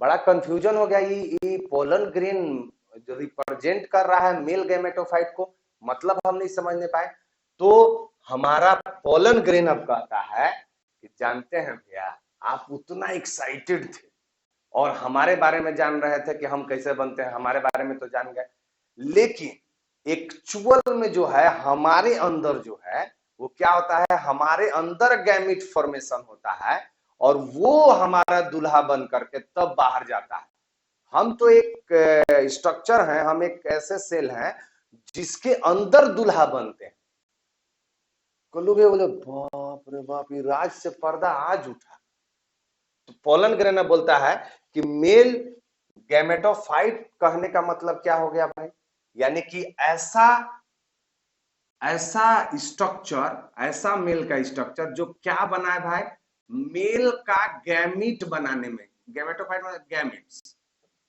बड़ा कंफ्यूजन हो गया। ये पोलन ग्रेन जो रिप्रेजेंट कर रहा है मेल गैमेटोफाइट को, मतलब हम नहीं समझने पाए। तो हमारा पोलन ग्रेन अब कहता है कि जानते हैं भैया, आप उतना एक्साइटेड थे और हमारे बारे में जान रहे थे कि हम कैसे बनते हैं, हमारे बारे में तो जान गए, लेकिन एक्चुअल में जो है हमारे अंदर जो है वो क्या होता है, हमारे अंदर गैमिट फॉर्मेशन होता है, और वो हमारा दूल्हा बन करके तब बाहर जाता है। हम तो एक स्ट्रक्चर है, हम एक ऐसे सेल हैं जिसके अंदर दूल्हा बनते हैं। कल्लू भैया बोले बाप रे बाप, ये राज से पर्दा आज उठा। तो पोलन ग्रेन बोलता है कि मेल गैमेटोफाइट कहने का मतलब क्या हो गया भाई, यानी कि ऐसा ऐसा स्ट्रक्चर, ऐसा मेल का स्ट्रक्चर जो क्या बना है भाई, मेल का गैमिट बनाने में, गैमेटोफाइट मतलब गैमिट्स,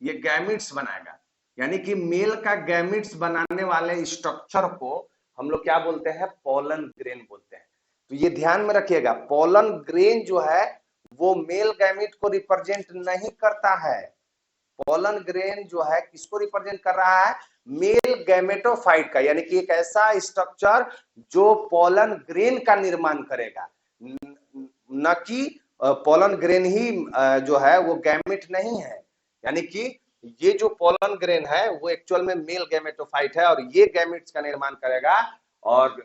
ये गैमिट्स बनाएगा। यानी कि मेल का गैमिट्स बनाने वाले स्ट्रक्चर को हम लोग क्या बोलते हैं, पोलन ग्रेन बोलते हैं। तो ये ध्यान में रखिएगा, पोलन ग्रेन जो है वो मेल गैमिट को रिप्रेजेंट नहीं करता है। पोलन ग्रेन जो है किसको रिप्रेजेंट कर रहा है, मेल गैमेटोफाइट का, यानी कि एक ऐसा स्ट्रक्चर जो पोलन ग्रेन का निर्माण करेगा, न कि पोलन ग्रेन ही जो है वो गैमेट नहीं है। यानी कि ये जो पोलन ग्रेन है वो एक्चुअल में मेल गैमेटोफाइट है और ये गैमेट्स का निर्माण करेगा। और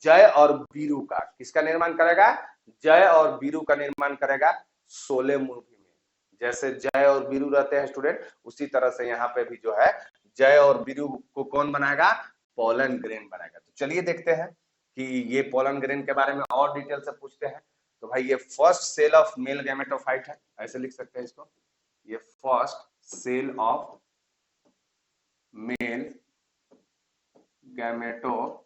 जय और बीरू का, किसका निर्माण करेगा, जय और बीरू का निर्माण करेगा शोले मूवी में। जैसे जय और बीरू रहते हैं स्टूडेंट, उसी तरह से यहाँ पे भी जो है जय और बीरू को कौन बनाएगा, पोलन ग्रेन बनाएगा। तो चलिए देखते हैं कि ये पोलन ग्रेन के बारे में और डिटेल से पूछते हैं। तो भाई ये first cell of male gametophyte है, ऐसे लिख सकते हैं इसको, ये first cell of male gametophyte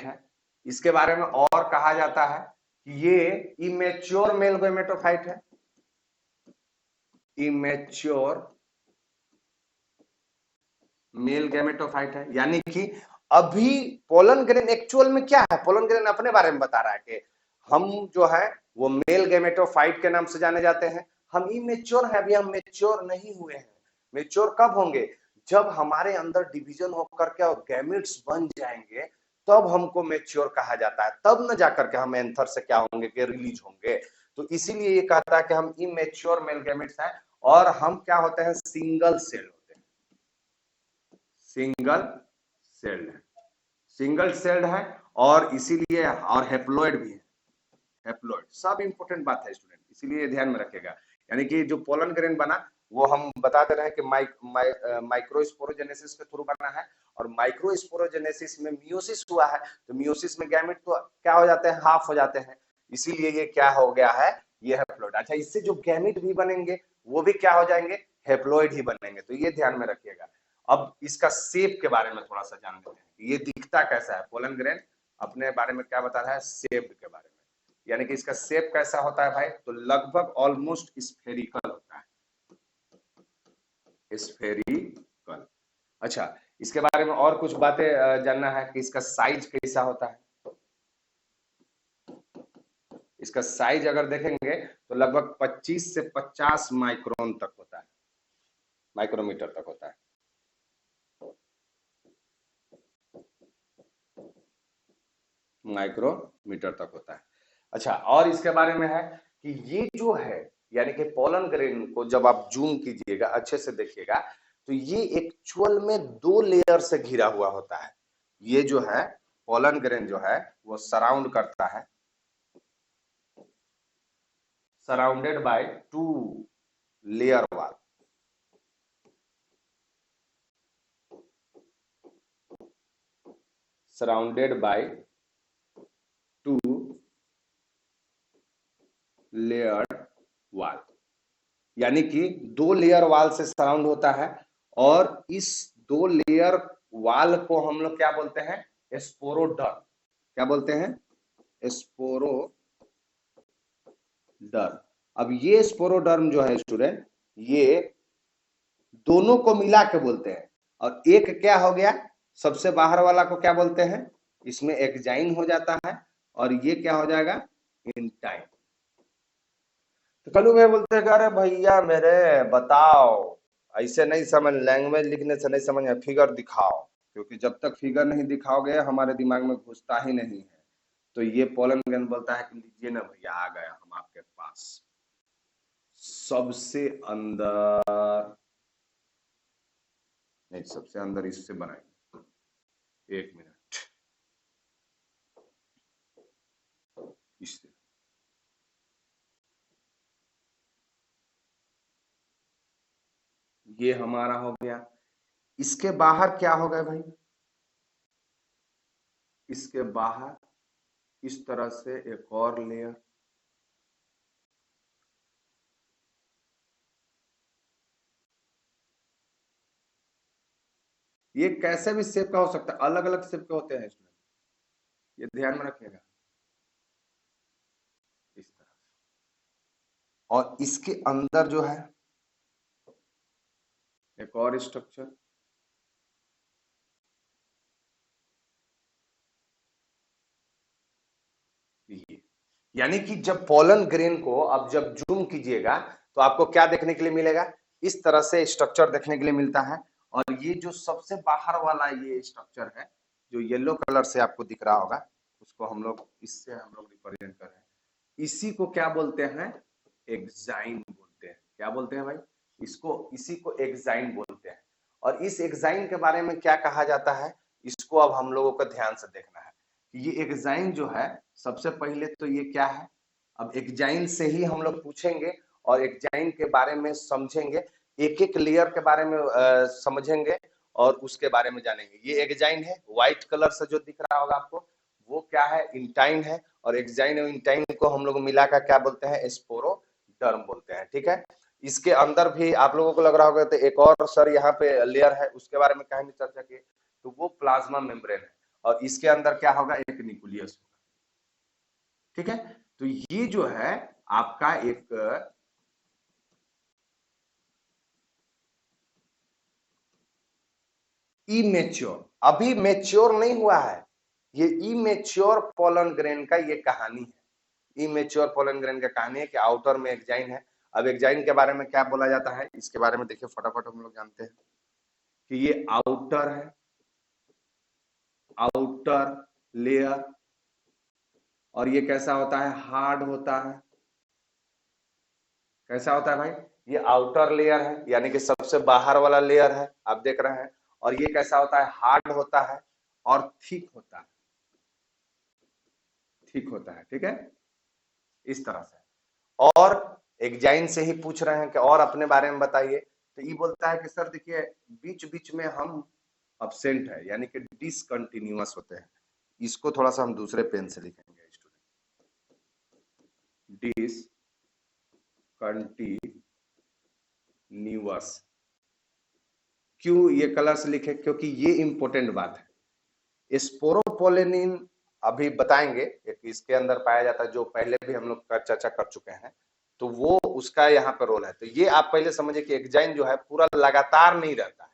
है। इसके बारे में और कहा जाता है कि ये इमेच्योर मेल गैमेटोफाइट है, इमेच्योर मेल गैमेटोफाइट है। यानी कि अभी पोलन ग्रेन एक्चुअल में क्या है, पोलन ग्रेन अपने बारे में बता रहा है कि हम जो है वो मेल गैमेटोफाइट के नाम से जाने जाते हैं, हम इमेच्योर हैं, अभी हम मेच्योर नहीं हुए हैं। मेच्योर कब होंगे, जब हमारे अंदर डिवीजन होकर के और गैमेट्स बन जाएंगे, तब हमको मेच्योर कहा जाता है, तब न जाकर के हम एंथर से क्या होंगे कि रिलीज होंगे। तो इसीलिए ये कहता है कि हम इमेच्योर मेल गैमेट्स हैं और हम क्या होते हैं, सिंगल सेल होते हैं, सिंगल सेल्ड है, सिंगल सेल्ड है और इसीलिए और हेप्लॉइड भी है, हेप्लॉइड। सब इंपोर्टेंट बात है स्टूडेंट, इसीलिए ध्यान में रखेगा। यानी कि जो पोलन ग्रेन बना वो हम बता दे रहे हैं कि माइक्रोस्पोरोजेनेसिस के थ्रू बना है और माइक्रोस्पोरोजेनेसिस में मियोसिस हुआ है, तो मियोसिस में गैमेट तो क्या हो जाते हैं, हाफ हो जाते हैं, इसीलिए ये क्या हो गया है, ये हेप्लॉइड। अच्छा, इससे जो गैमेट भी बनेंगे वो भी क्या हो जाएंगे, हेप्लॉइड ही बनेंगे, तो ये ध्यान में रखिएगा। अब इसका शेप के बारे में थोड़ा सा जान लेते हैं, ये दिखता कैसा है, पोलन ग्रेन अपने बारे में क्या बता रहा है, शेप के बारे में। यानी कि इसका शेप कैसा होता है भाई, तो लगभग ऑलमोस्ट स्फेरिकल होता है, स्फेरिकल। अच्छा, इसके बारे में और कुछ बातें जानना है कि इसका साइज कैसा होता है। इसका साइज अगर देखेंगे तो लगभग 25 से 50 माइक्रोन तक होता है, माइक्रोमीटर तक होता है। माइक्रोमीटर तक होता है। अच्छा, और इसके बारे में है कि ये जो है, यानी कि पोलन ग्रेन को जब आप जूम कीजिएगा, अच्छे से देखिएगा, तो ये एक्चुअल में 2 लेयर से घिरा हुआ होता है। ये जो है पोलन ग्रेन जो है वो सराउंड करता है, सराउंडेड बाय 2 लेयर वाल, सराउंडेड बाय 2 लेयर वाल। यानी कि 2 लेयर वाल से सराउंड होता है और इस 2 लेयर वाल को हम लोग क्या बोलते हैं, स्पोरोडर्म। क्या बोलते हैं, स्पोरोडर्म। अब ये स्पोरोडर्म जो है स्टूडेंट, ये दोनों को मिला के बोलते हैं। और एक क्या हो गया, सबसे बाहर वाला को क्या बोलते हैं, इसमें एक्जाइन हो जाता है और ये क्या हो जाएगा, इंटाइन। तो कलू भाई बोलते हैं, अरे भैया मेरे बताओ, ऐसे नहीं समझ, लैंग्वेज लिखने से नहीं समझ में, फिगर दिखाओ, क्योंकि जब तक फिगर नहीं दिखाओगे हमारे दिमाग में घुसता ही नहीं है। तो ये पोलन ग्रेन बोलता है कि लीजिए ना भैया, आ गया हम आपके पास, सबसे अंदर नहीं, सबसे अंदर इससे बनाएंगे, एक मिनट, इससे ये हमारा हो गया। इसके बाहर क्या हो गया भाई, इसके बाहर इस तरह से एक और लेयर, ये कैसे भी शेप का हो सकता है, अलग अलग शेप के होते हैं स्टूडेंट, ये ध्यान में रखिएगा इस तरह से। और इसके अंदर जो है एक और स्ट्रक्चर, ये यानी कि जब पोलन ग्रेन को अब जब जूम कीजिएगा तो आपको क्या देखने के लिए मिलेगा, इस तरह से स्ट्रक्चर देखने के लिए मिलता है। और ये जो सबसे बाहर वाला ये स्ट्रक्चर है जो येलो कलर से आपको दिख रहा होगा, उसको हम लोग इससे हम लोग रिप्रेजेंट कर रहे हैं, इसी को क्या बोलते हैं, एक्साइन बोलते हैं। क्या बोलते हैं भाई, इसको, इसी को एक्साइन बोलते हैं। और इस एक्साइन के बारे में क्या कहा जाता है, इसको अब हम लोगों को ध्यान से देखना है। ये एक्साइन जो है, सबसे पहले तो ये क्या है, अब एक्साइन से ही हम लोग पूछेंगे और एक्साइन के बारे में समझेंगे, एक एक लेयर के बारे में समझेंगे और उसके बारे में जानेंगे। ये एक्साइन है, व्हाइट कलर से जो दिख रहा होगा आपको, वो क्या है, इंटाइन है। और एक्साइन और इंटाइन को हम लोग मिलाकर क्या बोलते हैं, स्पोरोडर्म बोलते हैं। ठीक है, इसके अंदर भी आप लोगों को लग रहा होगा तो एक और सर यहाँ पे लेयर है, उसके बारे में कहीं चर्चा की, तो वो प्लाज्मा मेम्ब्रेन है। और इसके अंदर क्या होगा, एक न्यूक्लियस होगा। ठीक है, तो ये जो है आपका एक इमेच्योर, अभी मेच्योर नहीं हुआ है, ये इमेच्योर पोलन ग्रेन का ये कहानी है। इमेच्योर पोलन ग्रेन का कहानी है कि आउटर में एक्साइन है। अब एक्साइन के बारे में क्या बोला जाता है, इसके बारे में देखिए फटाफट हम लोग जानते हैं कि ये आउटर है, आउटर लेयर। और ये कैसा होता है, हार्ड होता है। कैसा होता है भाई, ये आउटर लेयर है, यानी कि सबसे बाहर वाला लेयर है, आप देख रहे हैं। और ये कैसा होता है, हार्ड होता है और थिक होता है, थिक होता है। ठीक है, इस तरह से। और एक्साइन से ही पूछ रहे हैं कि और अपने बारे में बताइए, तो ये बोलता है कि सर देखिए, बीच बीच में हम अब्सेंट है, यानी कि डिसकंटिन्यूअस होते हैं। इसको थोड़ा सा हम दूसरे पेन से लिखेंगे स्टूडेंट, डिसकंटिन्यूअस। क्यों ये कलर से लिखे, क्योंकि ये इंपॉर्टेंट बात है। स्पोरोपोलेनिन अभी बताएंगे, एक इसके अंदर पाया जाता है, जो पहले भी हम लोग चर्चा कर चुके हैं, तो वो उसका यहाँ पे रोल है। तो ये आप पहले समझिए कि एक्साइन जो है पूरा लगातार नहीं रहता है,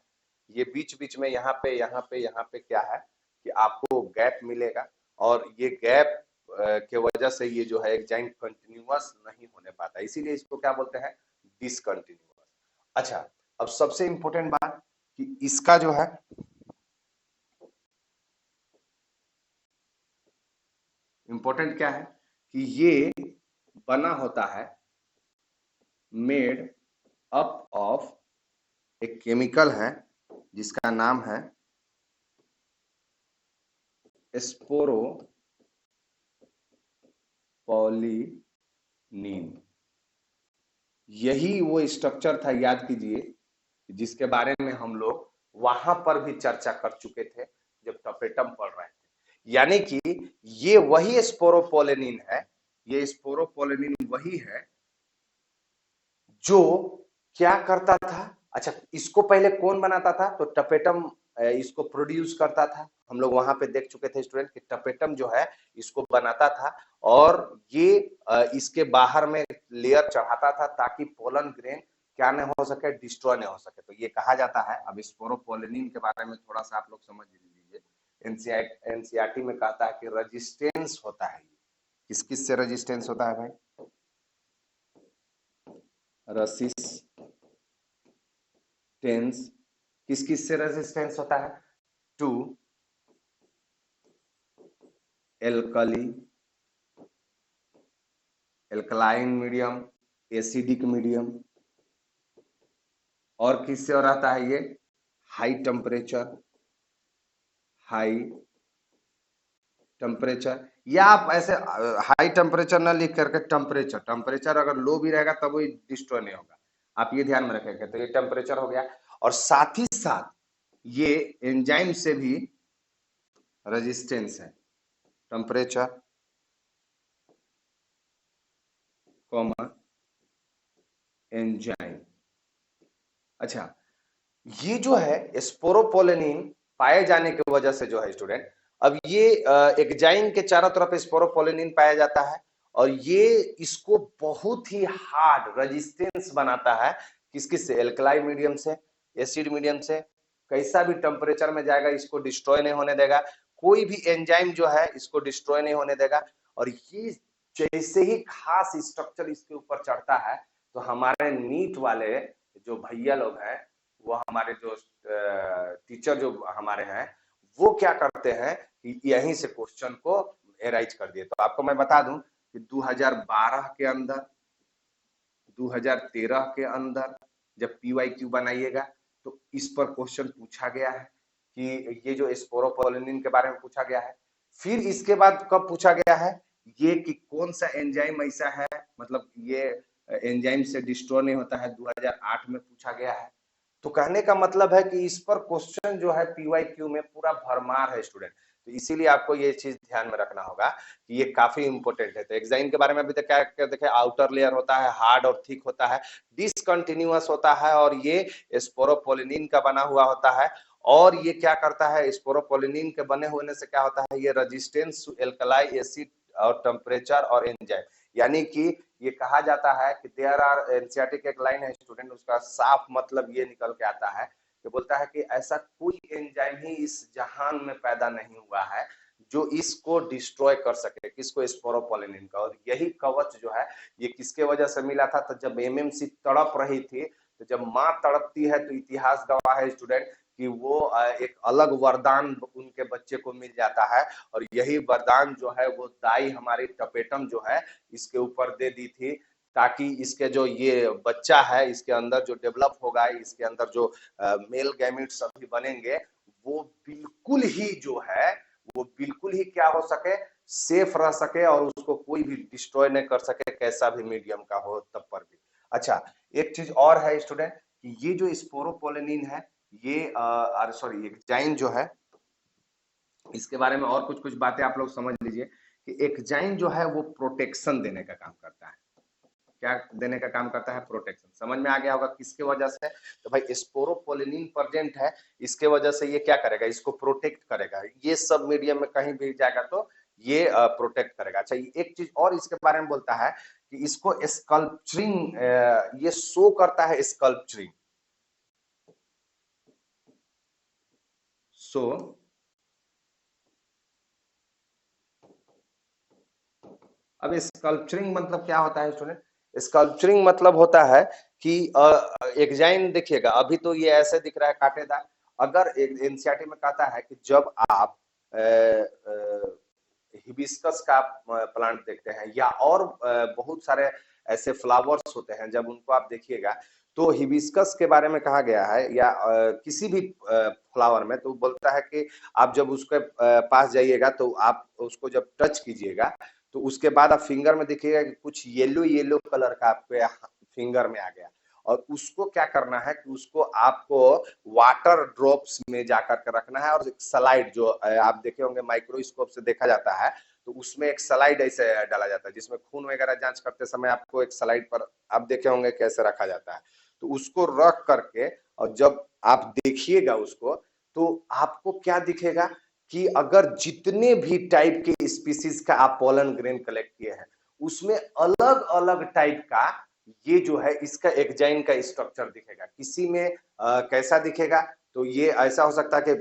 ये बीच बीच में यहाँ पे यहाँ पे यहाँ पे क्या है कि आपको गैप मिलेगा। और ये गैप के वजह से ये जो है एक्साइन कंटिन्यूअस नहीं होने पाता, इसीलिए इसको क्या बोलते हैं, डिसकंटिन्यूअस। अच्छा, अब सबसे इंपॉर्टेंट बात कि इसका जो है इंपॉर्टेंट क्या है कि ये बना होता है, मेड अप ऑफ, एक केमिकल है जिसका नाम है स्पोरोपोलिनीन। यही वो स्ट्रक्चर था, याद कीजिए, जिसके बारे में हम लोग वहां पर भी चर्चा कर चुके थे जब टपेटम पढ़ रहे थे। यानी कि ये वही स्पोरोपोलिनीन है, ये स्पोरोपोलिनीन वही है जो क्या करता था। अच्छा, इसको पहले कौन बनाता था, तो टपेटम इसको प्रोड्यूस करता था। हम लोग वहां पे देख चुके थे स्टूडेंट कि टपेटम जो है इसको बनाता था, और ये इसके बाहर में लेयर चढ़ाता था ताकि पोलन ग्रेन क्या नहीं हो सके, डिस्ट्रॉय नहीं हो सके। तो ये कहा जाता है, अब स्पोरोपोलिनीन के बारे में थोड़ा सा आप लोग समझ लीजिए। एनसीईआरटी में कहता है कि रेजिस्टेंस होता है। किस किस से रेजिस्टेंस होता है भाई, रेसिस्टेंस किस किस से रेजिस्टेंस होता है, to alkali, alkaline medium, acidic medium. और किससे हो रहता है ये, हाई टेम्परेचर, हाई टेम्परेचर। या आप ऐसे हाई टेम्परेचर ना लिख करके टेम्परेचर, टेम्परेचर अगर लो भी रहेगा तब वो डिस्ट्रॉय नहीं होगा, आप ये ध्यान में रखेंगे। तो ये टेम्परेचर हो गया, और साथ ही साथ ये एंजाइम से भी रेजिस्टेंस है, टेम्परेचर कॉमा एंजाइम। अच्छा, ये जो है स्पोरोपोलिन पाए जाने की वजह से जो है स्टूडेंट, अब ये एग्जाइम के चारों तरफ स्पोरोपोलिन पाया जाता है और ये इसको बहुत ही हार्ड रेजिस्टेंस बनाता है। किस किस से? एल्कलाई मीडियम से, एसिड मीडियम से, कैसा भी टेम्परेचर में जाएगा इसको डिस्ट्रॉय नहीं होने देगा। कोई भी एंजाइम जो है इसको डिस्ट्रॉय नहीं होने देगा। और ये जैसे ही खास स्ट्रक्चर इसके ऊपर चढ़ता है तो हमारे नीट वाले जो भैया लोग हैं, वो हमारे जो टीचर जो हमारे हैं, वो क्या करते हैं कि यहीं से क्वेश्चन को एराइज कर दिए। तो आपको मैं बता दूं कि 2012 के अंदर, 2013 के अंदर जब पीवाईक्यू बनाइएगा तो इस पर क्वेश्चन पूछा गया है कि ये जो स्पोरोपोलिन के बारे में पूछा गया है। फिर इसके बाद कब पूछा गया है ये कि कौन सा एंजाइम ऐसा है, मतलब ये एंजाइम से डिस्ट्रॉय नहीं होता है, 2008 में पूछा गया है। तो कहने का मतलब है कि इस पर क्वेश्चन जो है पीवाईक्यू में पूरा भरमार है स्टूडेंट। तो इसीलिए आपको ये चीज ध्यान में रखना होगा कि ये काफी इंपॉर्टेंट है। तो एग्जाइन के बारे में अभी तक क्या क्या देखे, आउटर लेयर होता है, हार्ड और थिक होता है, डिसकंटिन्यूअस होता है और ये स्पोरोपोलिन का बना हुआ होता है। और ये क्या करता है, स्पोरोपोलिन के बने होने से क्या होता है, ये रेजिस्टेंस टू एल्कलाई एसिड और टेम्परेचर और एंजाइम, यानी कि ये कहा जाता है कि देयर आर, एनसीईआरटी की एक लाइन है स्टूडेंट, उसका साफ मतलब ये निकल के आता है कि बोलता है कि ऐसा कोई एंजाइम ही इस जहान में पैदा नहीं हुआ है जो इसको डिस्ट्रॉय कर सके, किसको, स्पोरोपोलिन का। और यही कवच जो है ये किसके वजह से मिला था, तो जब एमएमसी तड़प रही थी, तो जब माँ तड़पती है तो इतिहास गवाह है स्टूडेंट कि वो एक अलग वरदान उनके बच्चे को मिल जाता है। और यही वरदान जो है वो दाई हमारी टपेटम जो है इसके ऊपर दे दी थी, ताकि इसके जो ये बच्चा है इसके अंदर जो डेवलप होगा, इसके अंदर जो मेल गैमेट्स अभी बनेंगे, वो बिल्कुल ही जो है वो बिल्कुल ही क्या हो सके, सेफ रह सके और उसको कोई भी डिस्ट्रॉय नहीं कर सके, कैसा भी मीडियम का हो तब पर भी। अच्छा, एक चीज और है स्टूडेंट कि ये जो स्पोरोपोलिन है, ये सॉरी एग्जाइन जो है, इसके बारे में और कुछ कुछ बातें आप लोग समझ लीजिए कि एग्जाइन जो है वो प्रोटेक्शन देने का काम करता है। क्या देने का काम करता है? प्रोटेक्शन। समझ में आ गया होगा किसके वजह से? तो भाई स्पोरोपोलिन प्रेजेंट है, इसके वजह से ये क्या करेगा, इसको प्रोटेक्ट करेगा। ये सब मीडियम में कहीं भी जाएगा तो ये प्रोटेक्ट करेगा। अच्छा, एक चीज और इसके बारे में बोलता है कि इसको स्कल्पचरिंग, ये शो करता है स्कल्पचरिंग। सो अब स्कल्पचरिंग मतलब क्या होता है स्टूडेंट? स्कल्पचरिंग मतलब होता है कि एग्जाइन देखिएगा, अभी तो ये ऐसे दिख रहा है कांटेदार। अगर एनसीईआरटी में कहता है कि जब आप हिबिस्कस का प्लांट देखते हैं या और बहुत सारे ऐसे फ्लावर्स होते हैं, जब उनको आप देखिएगा तो हिबिस्कस के बारे में कहा गया है या किसी भी फ्लावर में, तो बोलता है कि आप जब उसके पास जाइएगा तो आप उसको जब टच कीजिएगा तो उसके बाद आप फिंगर में देखिएगा कि कुछ येलो येलो कलर का आपके फिंगर में आ गया। और उसको क्या करना है कि उसको आपको वाटर ड्रॉप्स में जाकर के रखना है। और एक स्लाइड जो आप देखे होंगे माइक्रोस्कोप से देखा जाता है, तो उसमें एक स्लाइड ऐसे डाला जाता है जिसमें खून वगैरह जांच करते समय आपको एक स्लाइड पर आप देखे होंगे कैसे रखा जाता है। तो उसको रख करके और जब आप देखिएगा उसको, तो आपको क्या दिखेगा कि अगर जितने भी टाइप के स्पीसीज का आप पोलन ग्रेन कलेक्ट किए हैं उसमें अलग अलग टाइप का ये जो है इसका एग्जाइन का स्ट्रक्चर दिखेगा। किसी में कैसा दिखेगा, तो ये ऐसा हो सकता है कि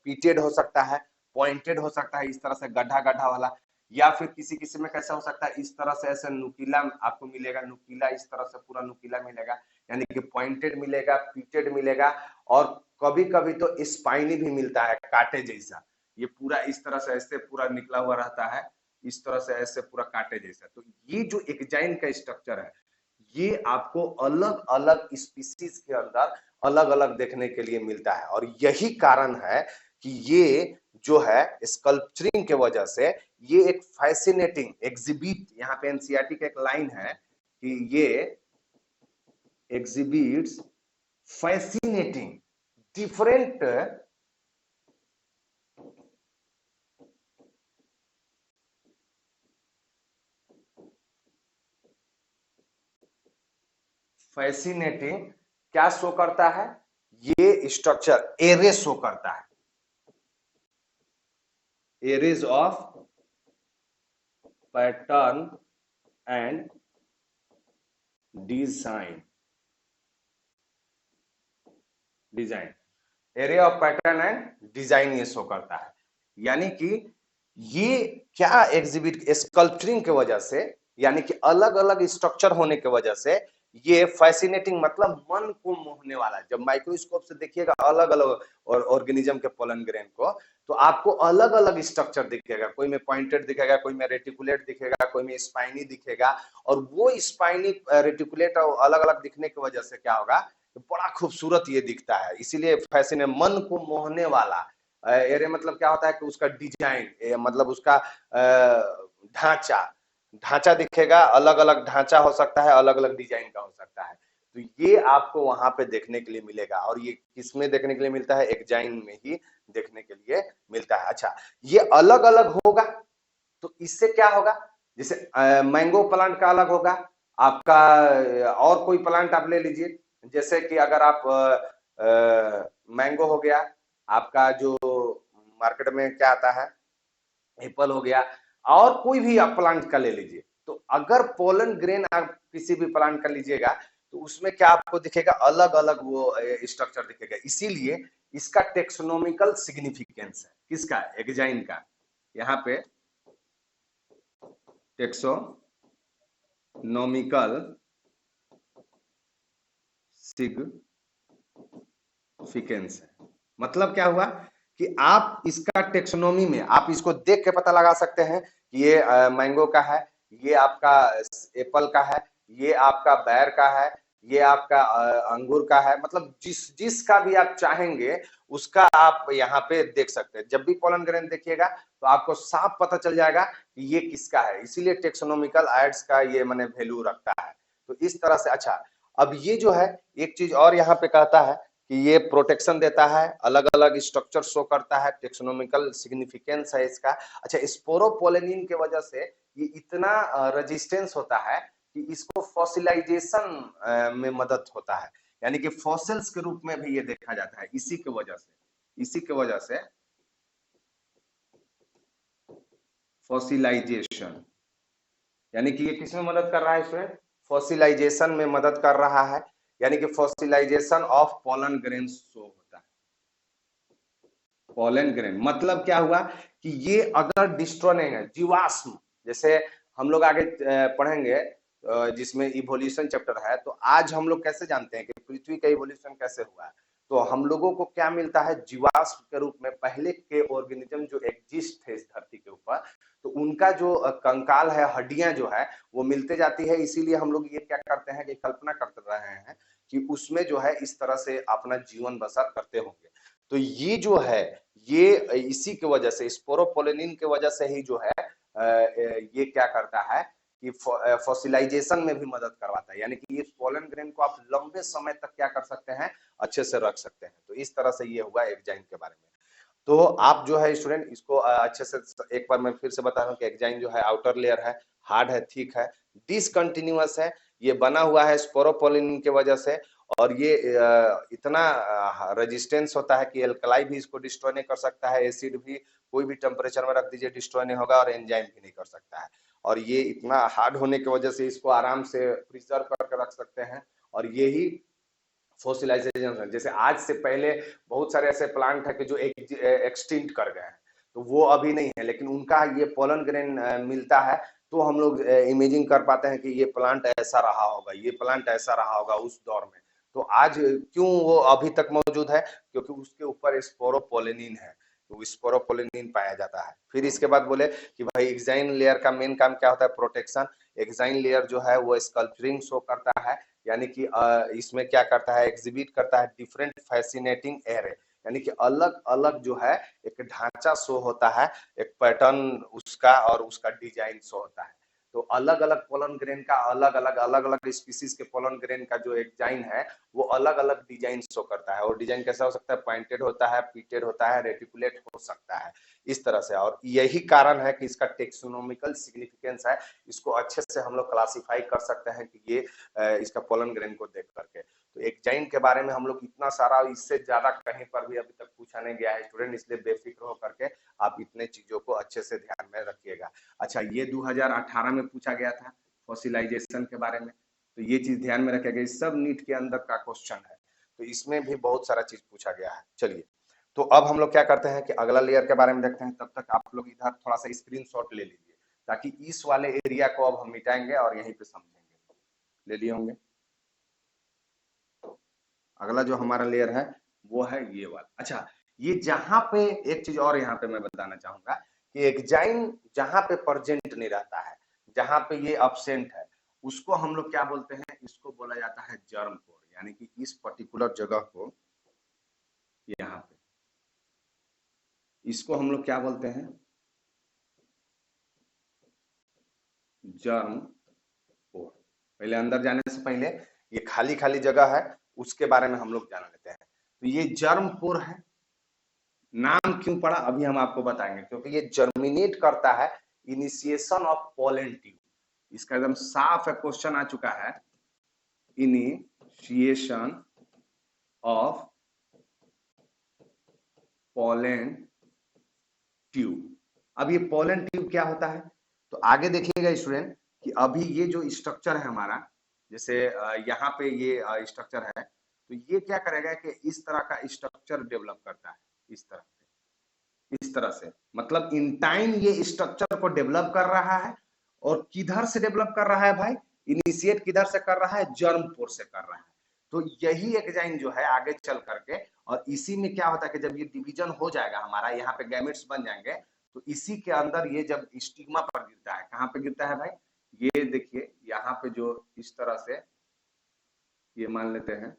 पीटेड हो सकता है, पॉइंटेड हो सकता है, इस तरह से गड्ढा गड्ढा वाला। या फिर किसी किसी में कैसा हो सकता है, इस तरह से ऐसे नुकीला आपको मिलेगा, नुकीला इस तरह से पूरा नुकीला मिलेगा, यानी कि पॉइंटेड मिलेगा, पीटेड मिलेगा। और कभी कभी तो स्पाइनी भी मिलता है, कांटे जैसा। ये पूरा इस तरह से ऐसे पूरा निकला हुआ रहता है, इस तरह से ऐसे पूरा कांटे जैसा। तो ये जो एग्जाइन का स्ट्रक्चर है ये आपको अलग अलग स्पीसीज के अंदर अलग अलग देखने के लिए मिलता है। और यही कारण है कि ये जो है स्कल्पचरिंग के वजह से ये एक फैसिनेटिंग एग्जिबिट, यहाँ पे एनसीईआरटी का एक लाइन है कि ये एग्जिबिट्स फैसिनेटिंग डिफरेंट फैसिनेटिंग क्या शो करता है ये स्ट्रक्चर एरे शो करता है, arrays of pattern and design, array of pattern and design ये शो करता है। यानी कि ये क्या एग्जिबिट स्कल्पचरिंग की वजह से, यानी कि अलग अलग स्ट्रक्चर होने की वजह से ये फैसिनेटिंग, मतलब मन को मोहने वाला है। जब माइक्रोस्कोप से देखिएगा अलग अलग ऑर्गेनिज्म के पोलन ग्रेन को, तो आपको अलग अलग स्ट्रक्चर दिखेगा, कोई में पॉइंटेड दिखेगा, कोई में रेटिकुलेट दिखेगा, कोई में स्पाइनी दिखेगा। और वो स्पाइनी रेटिकुलेट अलग अलग दिखने की वजह से क्या होगा, बड़ा खूबसूरत ये दिखता है। इसीलिए फैसिने, मन को मोहने वाला एरे मतलब क्या होता है कि उसका डिजाइन, मतलब उसका ढांचा, ढांचा दिखेगा, अलग अलग ढांचा हो सकता है, अलग अलग डिजाइन का हो सकता है। तो ये आपको वहां पे देखने के लिए मिलेगा। और ये किसमें देखने के लिए मिलता है, एक्जाइन में ही देखने के लिए मिलता है। अच्छा, ये अलग अलग होगा तो इससे क्या होगा, जैसे मैंगो प्लांट का अलग होगा आपका, और कोई प्लांट आप ले लीजिए, जैसे कि अगर आप मैंगो हो गया आपका, जो मार्केट में क्या आता है, एप्पल हो गया, और कोई भी आप प्लांट का ले लीजिए, तो अगर पोलन ग्रेन आप किसी भी प्लांट का लीजिएगा तो उसमें क्या आपको दिखेगा, अलग अलग वो स्ट्रक्चर दिखेगा। इसीलिए इसका टेक्सोनोमिकल सिग्निफिकेंस है, किसका, एक्जाइन का। यहाँ पे टेक्सोनोमिकल सिग्निफिकेंस है, मतलब क्या हुआ कि आप इसका टेक्सोनोमी में आप इसको देख के पता लगा सकते हैं कि ये मैंगो का है, ये आपका एप्पल का है, ये आपका बैर का है, ये आपका अंगूर का है। मतलब जिसका भी आप चाहेंगे उसका आप यहाँ पे देख सकते हैं। जब भी पोलन ग्रेन देखिएगा तो आपको साफ पता चल जाएगा कि ये किसका है। इसीलिए टेक्सोनोमिकल एड्स का ये माने वैल्यू रखता है। तो इस तरह से। अच्छा, अब ये जो है एक चीज और यहाँ पे कहता है कि ये प्रोटेक्शन देता है, अलग अलग स्ट्रक्चर शो करता है, टेक्सोनोमिकल सिग्निफिकेंस है इसका। अच्छा, स्पोरोपोलेनिन के वजह से ये इतना रेजिस्टेंस होता है कि इसको फॉसिलाइजेशन में मदद होता है, यानी कि फॉसिल्स के रूप में भी ये देखा जाता है। इसी के वजह से फॉसिलाइजेशन, यानी कि ये किसमें मदद कर रहा है, इसमें फॉसिलाइजेशन में मदद कर रहा है, यानी कि fossilisation of pollen grain show होता है। पोलन ग्रेन मतलब क्या हुआ कि ये अगर डिस्ट्रॉय नहीं है, जीवाश्म, जैसे हम लोग आगे पढ़ेंगे जिसमें इवोल्यूशन चैप्टर है, तो आज हम लोग कैसे जानते हैं कि पृथ्वी का इवोल्यूशन कैसे हुआ है। तो हम लोगों को क्या मिलता है, जीवाश्म के रूप में पहले के ऑर्गेनिज्म जो एग्जिस्ट थे इस धरती के ऊपर, तो उनका जो कंकाल है, हड्डियां जो है वो मिलते जाती है। इसीलिए हम लोग ये क्या करते हैं कि कल्पना करते रहे हैं कि उसमें जो है इस तरह से अपना जीवन बसर करते होंगे। तो ये जो है, ये इसी की वजह से, स्पोरोपोलेनिन की वजह से ही जो है ये क्या करता है कि फॉसिलाइजेशन में भी मदद करवाता है। यानी कि ये पोलन ग्रेन को आप लंबे समय तक क्या कर सकते हैं, अच्छे से रख सकते हैं। तो इस तरह से ये हुआ एक्जाइन के बारे में। तो आप जो है स्टूडेंट इसको अच्छे से एक बार मैं फिर से बता रहा हूँ कि एक्जाइन जो है आउटर लेयर है, हार्ड है, थिक है, डिसकंटिन्यूअस है, ये बना हुआ है स्पोरोपोलिन की वजह से। और ये इतना रेजिस्टेंस होता है कि एल्कलाई भी इसको डिस्ट्रॉय नहीं कर सकता है, एसिड भी कोई भी टेम्परेचर में रख दीजिए डिस्ट्रॉय नहीं होगा, और एंजाइम भी नहीं कर सकता है। और ये इतना हार्ड होने की वजह से इसको आराम से प्रिजर्व करके रख सकते हैं। और यही फॉसिलाइजेशन, जैसे आज से पहले बहुत सारे ऐसे प्लांट है कि जो एक्सटिंक्ट कर गए हैं, तो वो अभी नहीं है, लेकिन उनका ये पोलन ग्रेन मिलता है, तो हम लोग इमेजिन कर पाते हैं कि ये प्लांट ऐसा रहा होगा, ये प्लांट ऐसा रहा होगा उस दौर में। तो आज क्यों वो अभी तक मौजूद है, क्योंकि उसके ऊपर स्पोरोपोलेनिन है, तो स्पोरोपोलेनिन पाया जाता है। फिर इसके बाद बोले कि भाई एक्साइन लेयर का मेन काम क्या होता है, प्रोटेक्शन। एक्साइन लेयर जो है वो स्कल्पचरिंग शो करता है, यानी कि इसमें क्या करता है, एग्जिबिट करता है डिफरेंट फैसिनेटिंग एरे, यानी कि अलग अलग जो है एक ढांचा शो होता है, एक पैटर्न उसका, और उसका डिजाइन शो होता है। तो अलग अलग पोलन ग्रेन का अलग अलग स्पीसीज के पोलन ग्रेन का जो एक्जाइन है वो अलग अलग डिजाइन शो करता है। और डिजाइन कैसा हो सकता है, पॉइंटेड होता है, पीटेड होता है, रेटिकुलेट हो सकता है, इस तरह से। और यही कारण है कि इसका टेक्सोनोमिकल सिग्निफिकेंस है, इसको अच्छे से हम लोग क्लासिफाई कर सकते हैं कि ये इसका पोलन ग्रेन को देख करके। तो एक्जाइन के बारे में हम लोग इतना सारा, इससे ज्यादा कहीं पर भी अभी तक पूछा नहीं गया है स्टूडेंट, इसलिए बेफिक्र होकर के आप इतने चीजों को अच्छे से ध्यान में रखिएगा। अच्छा, ये 2018 में पूछा गया था फॉसिलाइजेशन के बारे में, तो ये चीज ध्यान में रखिएगा, इस सब नीट के अंदर का क्वेश्चन है, तो इसमें भी बहुत सारा चीज पूछा गया है। चलिए, तो अब हम लोग क्या करते हैं कि अगला लेयर के बारे में देखते हैं, तब तक आप लोग इधर थोड़ा सा स्क्रीनशॉट ले लीजिए, ताकि इस वाले एरिया को अब हम मिटाएंगे और यहीं पे समझेंगे। ले लिए होंगे। अगला जो हमारा लेयर है वो है ये वाला। अच्छा, ये जहां पे एक चीज और यहाँ पे मैं बताना चाहूंगा कि एक्जाइन जहां पे प्रेजेंट नहीं रहता है, जहां पे ये अब्सेंट है, उसको हम लोग क्या बोलते हैं, इसको बोला जाता है जर्म पोर, यानी कि इस पर्टिकुलर जगह को, यहाँ पे इसको हम लोग क्या बोलते हैं, जर्म पोर। पहले अंदर जाने से पहले ये खाली खाली जगह है, उसके बारे में हम लोग जान लेते हैं। तो ये जर्म पोर है, नाम क्यों पड़ा अभी हम आपको बताएंगे, क्योंकि ये जर्मिनेट करता है इनिशिएशन ऑफ पोलन ट्यूब। इसका एकदम साफ है, क्वेश्चन आ चुका है, इनिशिएशन ऑफ पोलन ट्यूब। अब ये पोलन ट्यूब क्या होता है, तो आगे देखिएगा स्टूडेंट कि अभी ये जो स्ट्रक्चर है हमारा, जैसे यहाँ पे ये स्ट्रक्चर है, तो ये क्या करेगा कि इस तरह का स्ट्रक्चर डेवलप करता है, इस तरह से, मतलब इन टाइम ये स्ट्रक्चर को डेवलप कर रहा है। और किधर से डेवलप कर रहा है भाई, इनिशिएट किधर से कर रहा है, जर्म पोर से कर रहा है। तो यही एक्जाइन जो है आगे चल करके, और इसी में क्या होता है कि जब ये डिवीजन हो जाएगा हमारा, यहाँ पे गैमेट्स बन जाएंगे, तो इसी के अंदर ये जब स्टिग्मा पर गिरता है, कहाँ पे गिरता है भाई, ये देखिए यहाँ पे जो इस तरह से, ये मान लेते हैं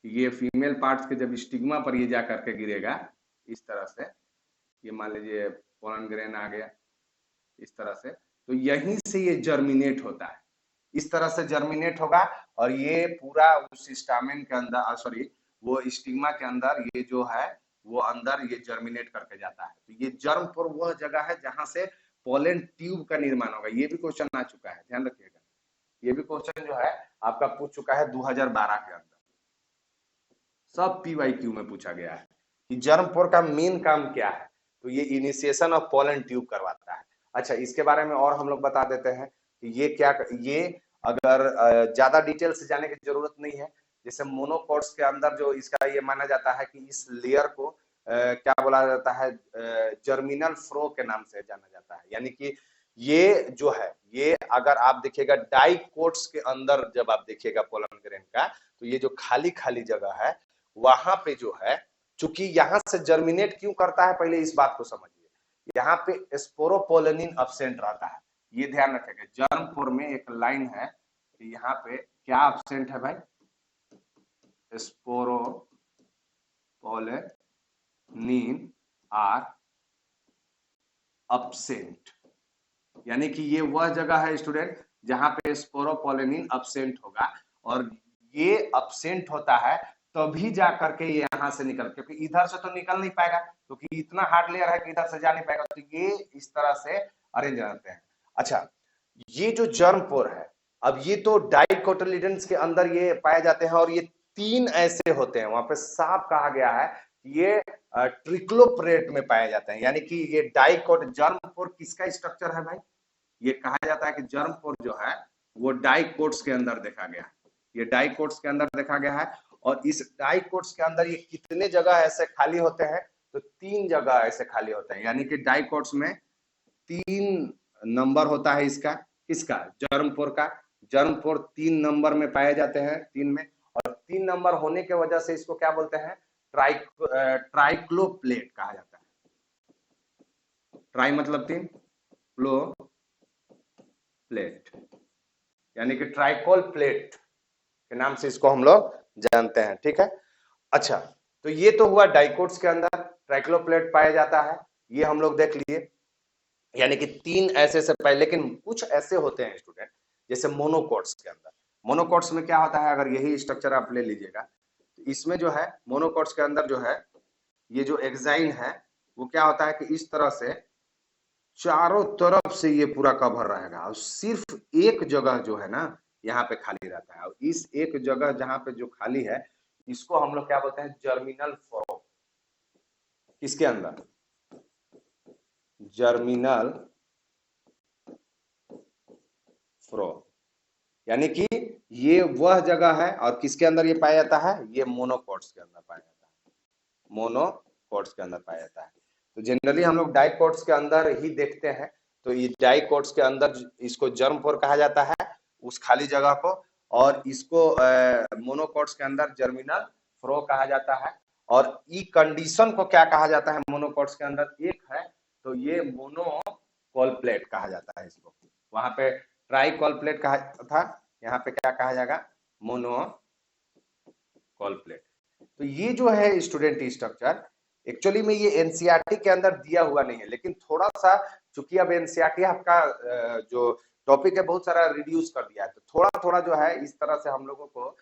ये फीमेल पार्ट्स के जब स्टिग्मा पर ये जा करके गिरेगा इस तरह से, ये मान लीजिए पोलन ग्रेन आ गया इस तरह से, तो यहीं से ये जर्मिनेट होता है, इस तरह से जर्मिनेट होगा, और ये पूरा उस स्टामेन के अंदर, सॉरी वो स्टिग्मा के अंदर ये जो है वो अंदर ये जर्मिनेट करके जाता है। तो ये जर्म पोर वह जगह है जहां से पोलन ट्यूब का निर्माण होगा। ये भी क्वेश्चन आ चुका है, ध्यान रखिएगा, ये भी क्वेश्चन जो है आपका पूछ चुका है 2012 के अंदर, सब पीवाईक्यू में पूछा गया है कि जर्म पोर का मेन काम क्या है, तो ये इनिशिएशन ऑफ पोलन ट्यूब करवाता है। अच्छा, इसके बारे में और हम लोग बता देते हैं कि ये अगर ज्यादा डिटेल से जाने की जरूरत नहीं है, जैसे मोनोकोट्स के अंदर जो इसका ये माना जाता है कि इस लेयर को क्या बोला जाता है, जर्मिनल फ्रो के नाम से जाना जाता है, यानी कि ये जो है, ये अगर आप देखिएगा डाइकोट्स के अंदर जब आप देखिएगा पोलन ग्रेन का, तो ये जो खाली खाली जगह है वहां पे जो है, चूंकि यहां से जर्मिनेट क्यों करता है, पहले इस बात को समझिए, यहाँ पे स्पोरोपोलेनिन अब्सेंट रहता है, ये ध्यान रखेगा। जर्म पोर में एक लाइन है कि यहाँ पे क्या अब्सेंट है भाई, स्पोरोपोलेनिन आर अब्सेंट, यानी कि ये वह जगह है स्टूडेंट जहां पे स्पोरोपोलेनिन अब्सेंट होगा, और ये अब्सेंट होता है तभी जा करके ये यहाँ से निकल, क्योंकि इधर से तो निकल नहीं पाएगा, क्योंकि इतना हार्ड लेयर है कि इधर से जा नहीं पाएगा, तो ये इस तरह से अरेंज रहते हैं। अच्छा, ये जो जर्म पोर है, अब ये तो डाइकोटिलिडन्स के अंदर ये पाए जाते हैं, और ये 3 ऐसे होते हैं, वहां पे साफ कहा गया है ये ट्रिक्लोपरेट में पाए जाते हैं, यानी कि ये डाइकोट, जर्म पोर किसका स्ट्रक्चर है भाई, ये कहा जाता है कि जर्म पोर जो है वो डाइकोट्स के अंदर देखा गया है, ये डाइकोट्स के अंदर देखा गया है। और इस डाइकोट्स के अंदर ये कितने जगह ऐसे खाली होते हैं, तो 3 जगह ऐसे खाली होते हैं, यानी कि डाइकोट्स में 3 नंबर होता है इसका, किसका, जर्म पोर का। जर्म पोर 3 नंबर में पाए जाते हैं, 3 में, और 3 नंबर होने के वजह से इसको क्या बोलते हैं, ट्राइक्लोप्लेट कहा जाता है। ट्राई मतलब 3, प्लो प्लेट, यानी कि ट्राइकोल प्लेट के नाम से इसको हम लोग जानते हैं, ठीक है। अच्छा, तो ये तो हुआ डाइकोट्स के अंदर ट्राइक्लोप्लेट पाया जाता है, ये हम लोग देख लिए, यानी कि 3 ऐसे से पाए, लेकिन कुछ ऐसे होते हैं स्टूडेंट जैसे मोनोकोट्स के अंदर। मोनोकोट्स में क्या होता है, अगर यही स्ट्रक्चर आप ले लीजिएगा, तो इसमें जो है मोनोकोट्स के अंदर जो है ये जो एक्साइन है वो क्या होता है कि इस तरह से चारों तरफ से ये पूरा कवर रहेगा और सिर्फ एक जगह जो है ना यहाँ पे खाली रहता है और इस एक जगह जहाँ पे जो खाली है इसको हम लोग क्या बोलते हैं, जर्मिनल फ्रो। किसके अंदर? जर्मिनल फ्रो। यानी कि ये वह जगह है और किसके अंदर ये पाया जाता है, ये मोनोकॉट्स के अंदर पाया जाता है, मोनोकॉट्स के अंदर पाया जाता है। तो जनरली हम लोग डाइकोट्स के अंदर ही देखते हैं। तो ये डाइकोट्स के अंदर इसको जर्म पोर कहा जाता है, उस खाली जगह को, और इसको मोनोकॉट्स के अंदर जर्मिनल फ्रो कहा जाता है। और ई कंडीशन को क्या कहा जाता है मोनोकॉट्स के अंदर, एक है तो ये मोनोकॉल प्लेट कहा जाता है इसको। वहां पे ट्राइकॉल प्लेट कहा था, यहाँ पे क्या कहा जाएगा, मोनोकॉल प्लेट। तो ये जो है स्टूडेंट स्ट्रक्चर एक्चुअली में ये एनसीईआरटी के अंदर दिया हुआ नहीं है, लेकिन थोड़ा सा चूंकि अब एनसीईआरटी आपका जो टॉपिक है बहुत सारा रिड्यूस कर दिया है, तो थोड़ा थोड़ा जो है इस तरह से हम लोगों को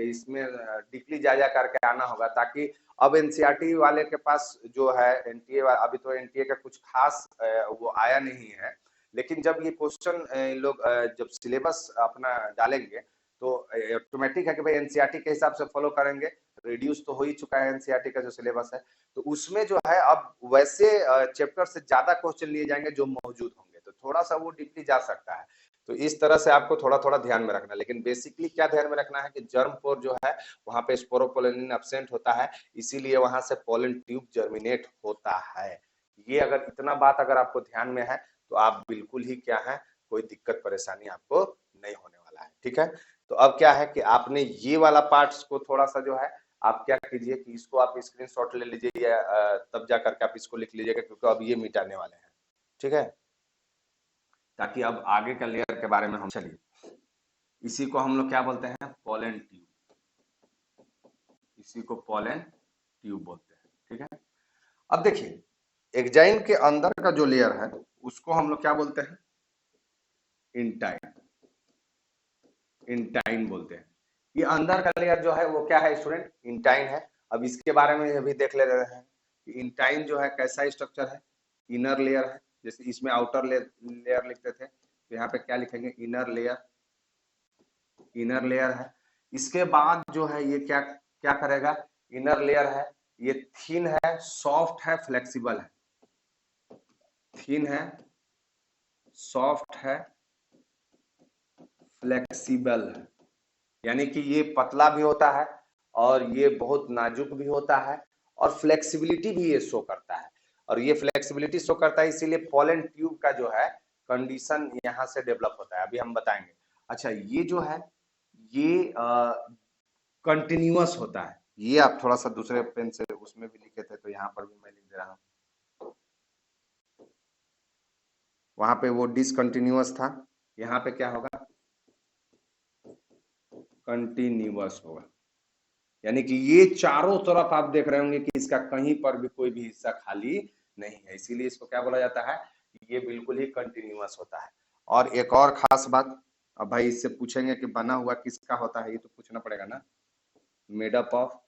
इसमें डीपली जायजा करके आना होगा, ताकि अब एनसीईआरटी वाले के पास जो है एनटीए, अभी तो एनटीए का कुछ खास वो आया नहीं है, लेकिन जब ये क्वेश्चन लोग जब सिलेबस अपना डालेंगे तो ऑटोमेटिक है कि भाई एनसीईआरटी के हिसाब से फॉलो करेंगे। रिड्यूस तो हो ही चुका है एनसीईआरटी का जो सिलेबस है, तो उसमें जो है अब वैसे चैप्टर से ज्यादा क्वेश्चन लिए जाएंगे जो मौजूद होंगे, तो थोड़ा सा वो डीपली जा सकता है। तो इस तरह से आपको थोड़ा थोड़ा ध्यान में रखना, लेकिन बेसिकली क्या ध्यान में रखना है कि जर्म पोर जो है वहां पे स्पोरोपोलेनिन एब्सेंट होता है, इसीलिए वहां से पोलन ट्यूब जर्मिनेट होता है। ये अगर इतना बात अगर आपको ध्यान में है तो आप बिल्कुल ही क्या है, कोई दिक्कत परेशानी आपको नहीं होने वाला है। ठीक है, तो अब क्या है कि आपने ये वाला पार्ट्स को थोड़ा सा जो है आप क्या कीजिए कि इसको आप स्क्रीनशॉट ले लीजिए या तब जा करके आप इसको लिख लीजिएगा, क्योंकि अब ये मिटाने वाले हैं। ठीक है, ताकि अब आगे का लेयर के बारे में हम चलिए। इसी को हम लोग क्या बोलते हैं, पोलन ट्यूब। इसी को पोलन ट्यूब बोलते हैं। ठीक है, अब देखिए एग्जाइन के अंदर का जो लेयर है उसको हम लोग क्या बोलते हैं, इंटाइन। इंटाइन बोलते हैं। ये अंदर का लेयर जो है वो क्या है स्टूडेंट, इंटाइन है। अब इसके बारे में भी देख ले रहे हैं कि इंटाइन जो है कैसा स्ट्रक्चर है, इनर लेयर है। जैसे इसमें आउटर लेयर लिखते थे, तो यहाँ पे क्या लिखेंगे, इनर लेयर। इनर लेयर है। इसके बाद जो है ये क्या क्या करेगा, इनर लेयर है, ये थिन है, सॉफ्ट है, फ्लेक्सिबल है। थिन है, सॉफ्ट है, फ्लेक्सिबल है। यानी कि ये पतला भी होता है और ये बहुत नाजुक भी होता है और फ्लेक्सिबिलिटी भी ये शो करता है। और ये फ्लेक्सिबिलिटी शो करता है इसीलिए पोलन ट्यूब का जो है कंडीशन यहाँ से डेवलप होता है, अभी हम बताएंगे। अच्छा, ये जो है ये कंटिन्यूअस होता है। ये आप थोड़ा सा दूसरे पेन से उसमें भी लिखे थे, तो यहाँ पर भी मैं लिख दे रहा हूँ। वहां पे वो डिसकंटिन्यूअस था, यहाँ पे क्या होगा, कंटिन्यूअस होगा। यानी कि ये चारों तरफ आप देख रहे होंगे कि इसका कहीं पर भी कोई भी हिस्सा खाली नहीं है, इसीलिए इसको क्या बोला जाता है, ये बिल्कुल ही कंटिन्यूअस होता है। और एक और खास बात, अब भाई इससे पूछेंगे कि बना हुआ किसका होता है, ये तो पूछना पड़ेगा ना। Made up of,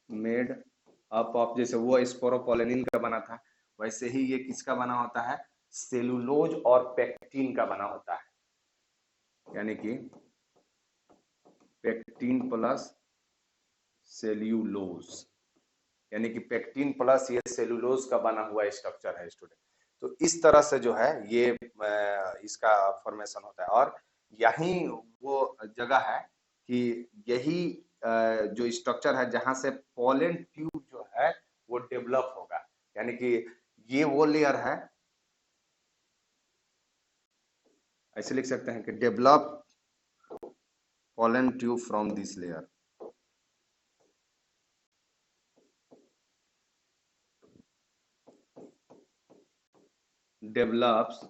made up of, जैसे वो स्पोरोपोलेनिन का बना था वैसे ही ये किसका बना होता है, सेलुलोज और पेक्टिन का बना होता है। यानी कि पेक्टिन प्लस सेल्यूलोज, यानी कि पेक्टिन प्लस ये सेलुलोज का बना हुआ स्ट्रक्चर है स्टूडेंट। तो इस तरह से जो है ये इसका फॉर्मेशन होता है। और यही वो जगह है कि यही जो स्ट्रक्चर है जहां से पोलन ट्यूब जो है वो डेवलप होगा। यानी कि ये वो लेयर है, ऐसे लिख सकते हैं कि develop pollen tube from this layer. Develops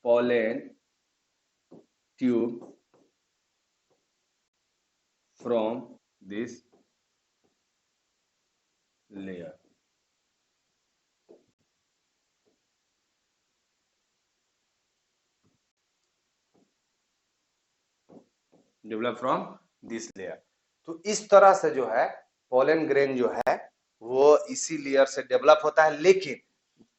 pollen tube from this layer. Develop from this layer. तो इस तरह से जो है पोलन ग्रेन जो है वो इसी लेयर से डेवलप होता है। लेकिन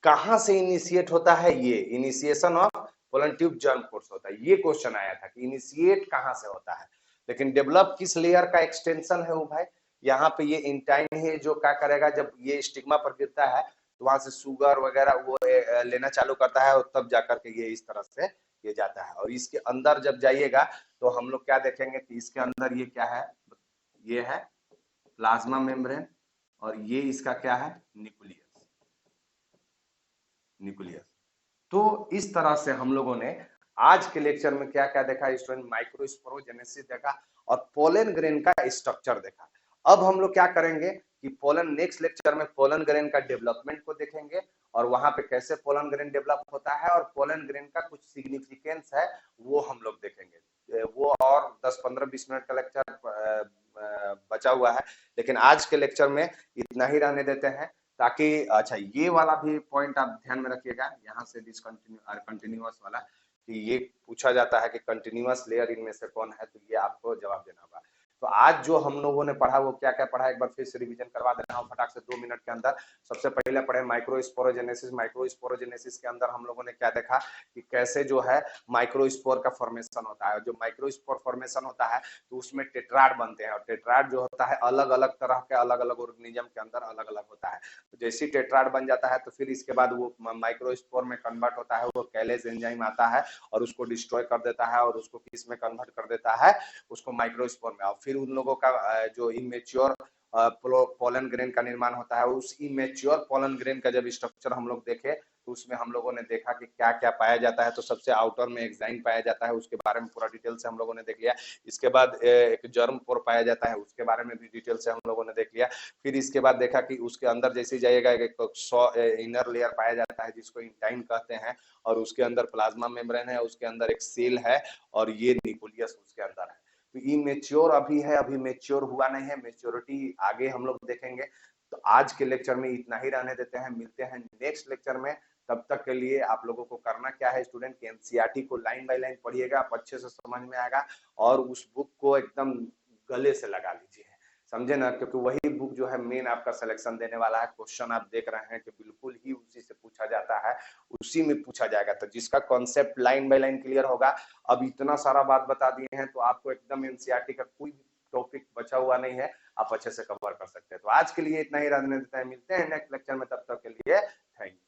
कहां से इनिशिएट होता है, ये initiation of pollen tube germ course होता है। ये क्वेश्चन आया था कि इनिशिएट कहां से होता है, लेकिन डेवलप किस लेयर का एक्सटेंशन है वो भाई, यहाँ पे ये इंटाइन है जो क्या करेगा, जब ये स्टिग्मा पर गिरता है तो वहां से सुगर वगैरह वो लेना चालू करता है, और तब जाकर के ये इस तरह से ये जाता है। और इसके अंदर जब जाइएगा तो हम लोग क्या देखेंगे कि इसके अंदर ये क्या है, ये है प्लाज्मा मेम्ब्रेन, और ये इसका क्या है, न्यूक्लियस। न्यूक्लियस। तो इस तरह से हम लोगों ने आज के लेक्चर में क्या क्या देखा स्टूडेंट, माइक्रोस्पोरोजेनेसिस देखा और पोलन ग्रेन का स्ट्रक्चर देखा। अब हम लोग क्या करेंगे कि पोलन, नेक्स्ट लेक्चर में पोलन ग्रेन का डेवलपमेंट को देखेंगे और वहां पे कैसे पोलन ग्रेन डेवलप होता है और पोलन ग्रेन का कुछ सिग्निफिकेंस है वो हम लोग देखेंगे। वो और 10-15-20 मिनट का लेक्चर बचा हुआ है, लेकिन आज के लेक्चर में इतना ही रहने देते हैं, ताकि अच्छा ये वाला भी पॉइंट आप ध्यान में रखिएगा, यहाँ से डिसकंटिन्यू कंटिन्यूअस वाला, कि ये पूछा जाता है कि कंटिन्यूअस लेयर इनमें से कौन है, तो ये आपको जवाब देना होगा। तो आज जो हम लोगों ने पढ़ा वो क्या क्या पढ़ा, एक बार फिर से रिवीजन करवा दे रहा हूँ फटाक से 2 मिनट के अंदर। सबसे पहले पढ़े माइक्रोस्पोरोजेनेसिस। माइक्रोस्पोरोजेनेसिस के अंदर हम लोगों ने क्या देखा कि कैसे जो है माइक्रोस्पोर का फॉर्मेशन होता है। जो माइक्रोस्पोर फॉर्मेशन होता है तो उसमें टेट्राड बनते हैं, और टेट्राड जो होता है अलग अलग तरह के अलग अलग ऑर्गेनिज्म के अंदर अलग अलग होता है। तो जैसे ही टेट्राड बन जाता है तो फिर इसके बाद वो माइक्रोस्पोर में कन्वर्ट होता है, वो कैलेज एंजाइम आता है और उसको डिस्ट्रॉय कर देता है और उसको किस में कन्वर्ट कर देता है, उसको माइक्रोस्पोर में। और फिर उन लोगों का जो इमेच्योर पोलन ग्रेन का निर्माण होता है। उस इमेच्योर पोलन ग्रेन का जब स्ट्रक्चर हम लोग देखे तो उसमें हम लोगों ने देखा कि क्या क्या पाया जाता है। तो सबसे आउटर में एक्साइन पाया जाता है, उसके बारे में पूरा डिटेल से हम लोगों ने देख लिया। इसके बाद एक जर्म पोर पाया जाता है, उसके बारे में भी डिटेल से हम लोगों ने देख लिया। फिर इसके बाद देखा कि उसके अंदर जैसे जाइएगा एक इनर लेयर पाया जाता है जिसको इंटाइन कहते हैं, और उसके अंदर प्लाज्मा मेम्ब्रेन है, उसके अंदर एक सेल है, और ये न्यूक्लियस उसके अंदर है। तो इमेच्योर अभी है, अभी मेच्योर हुआ नहीं है, मेच्योरिटी आगे हम लोग देखेंगे। तो आज के लेक्चर में इतना ही रहने देते हैं, मिलते हैं नेक्स्ट लेक्चर में। तब तक के लिए आप लोगों को करना क्या है स्टूडेंट, कि एनसीईआरटी को लाइन बाय लाइन पढ़िएगा, आप अच्छे से समझ में आएगा, और उस बुक को एकदम गले से लगा लीजिए, समझे ना, क्योंकि वही बुक जो है मेन आपका सिलेक्शन देने वाला है। क्वेश्चन आप देख रहे हैं कि बिल्कुल ही उसी से पूछा जाता है, उसी में पूछा जाएगा। तो जिसका concept line by line clear होगा, अब इतना सारा बात बता दिए हैं तो आपको एकदम एनसीईआरटी का कोई टॉपिक बचा हुआ नहीं है, आप अच्छे से कवर कर सकते हैं। तो आज के लिए इतना ही रहने देते हैं, मिलते हैं नेक्स्ट लेक्चर में, तब तक के लिए थैंक यू।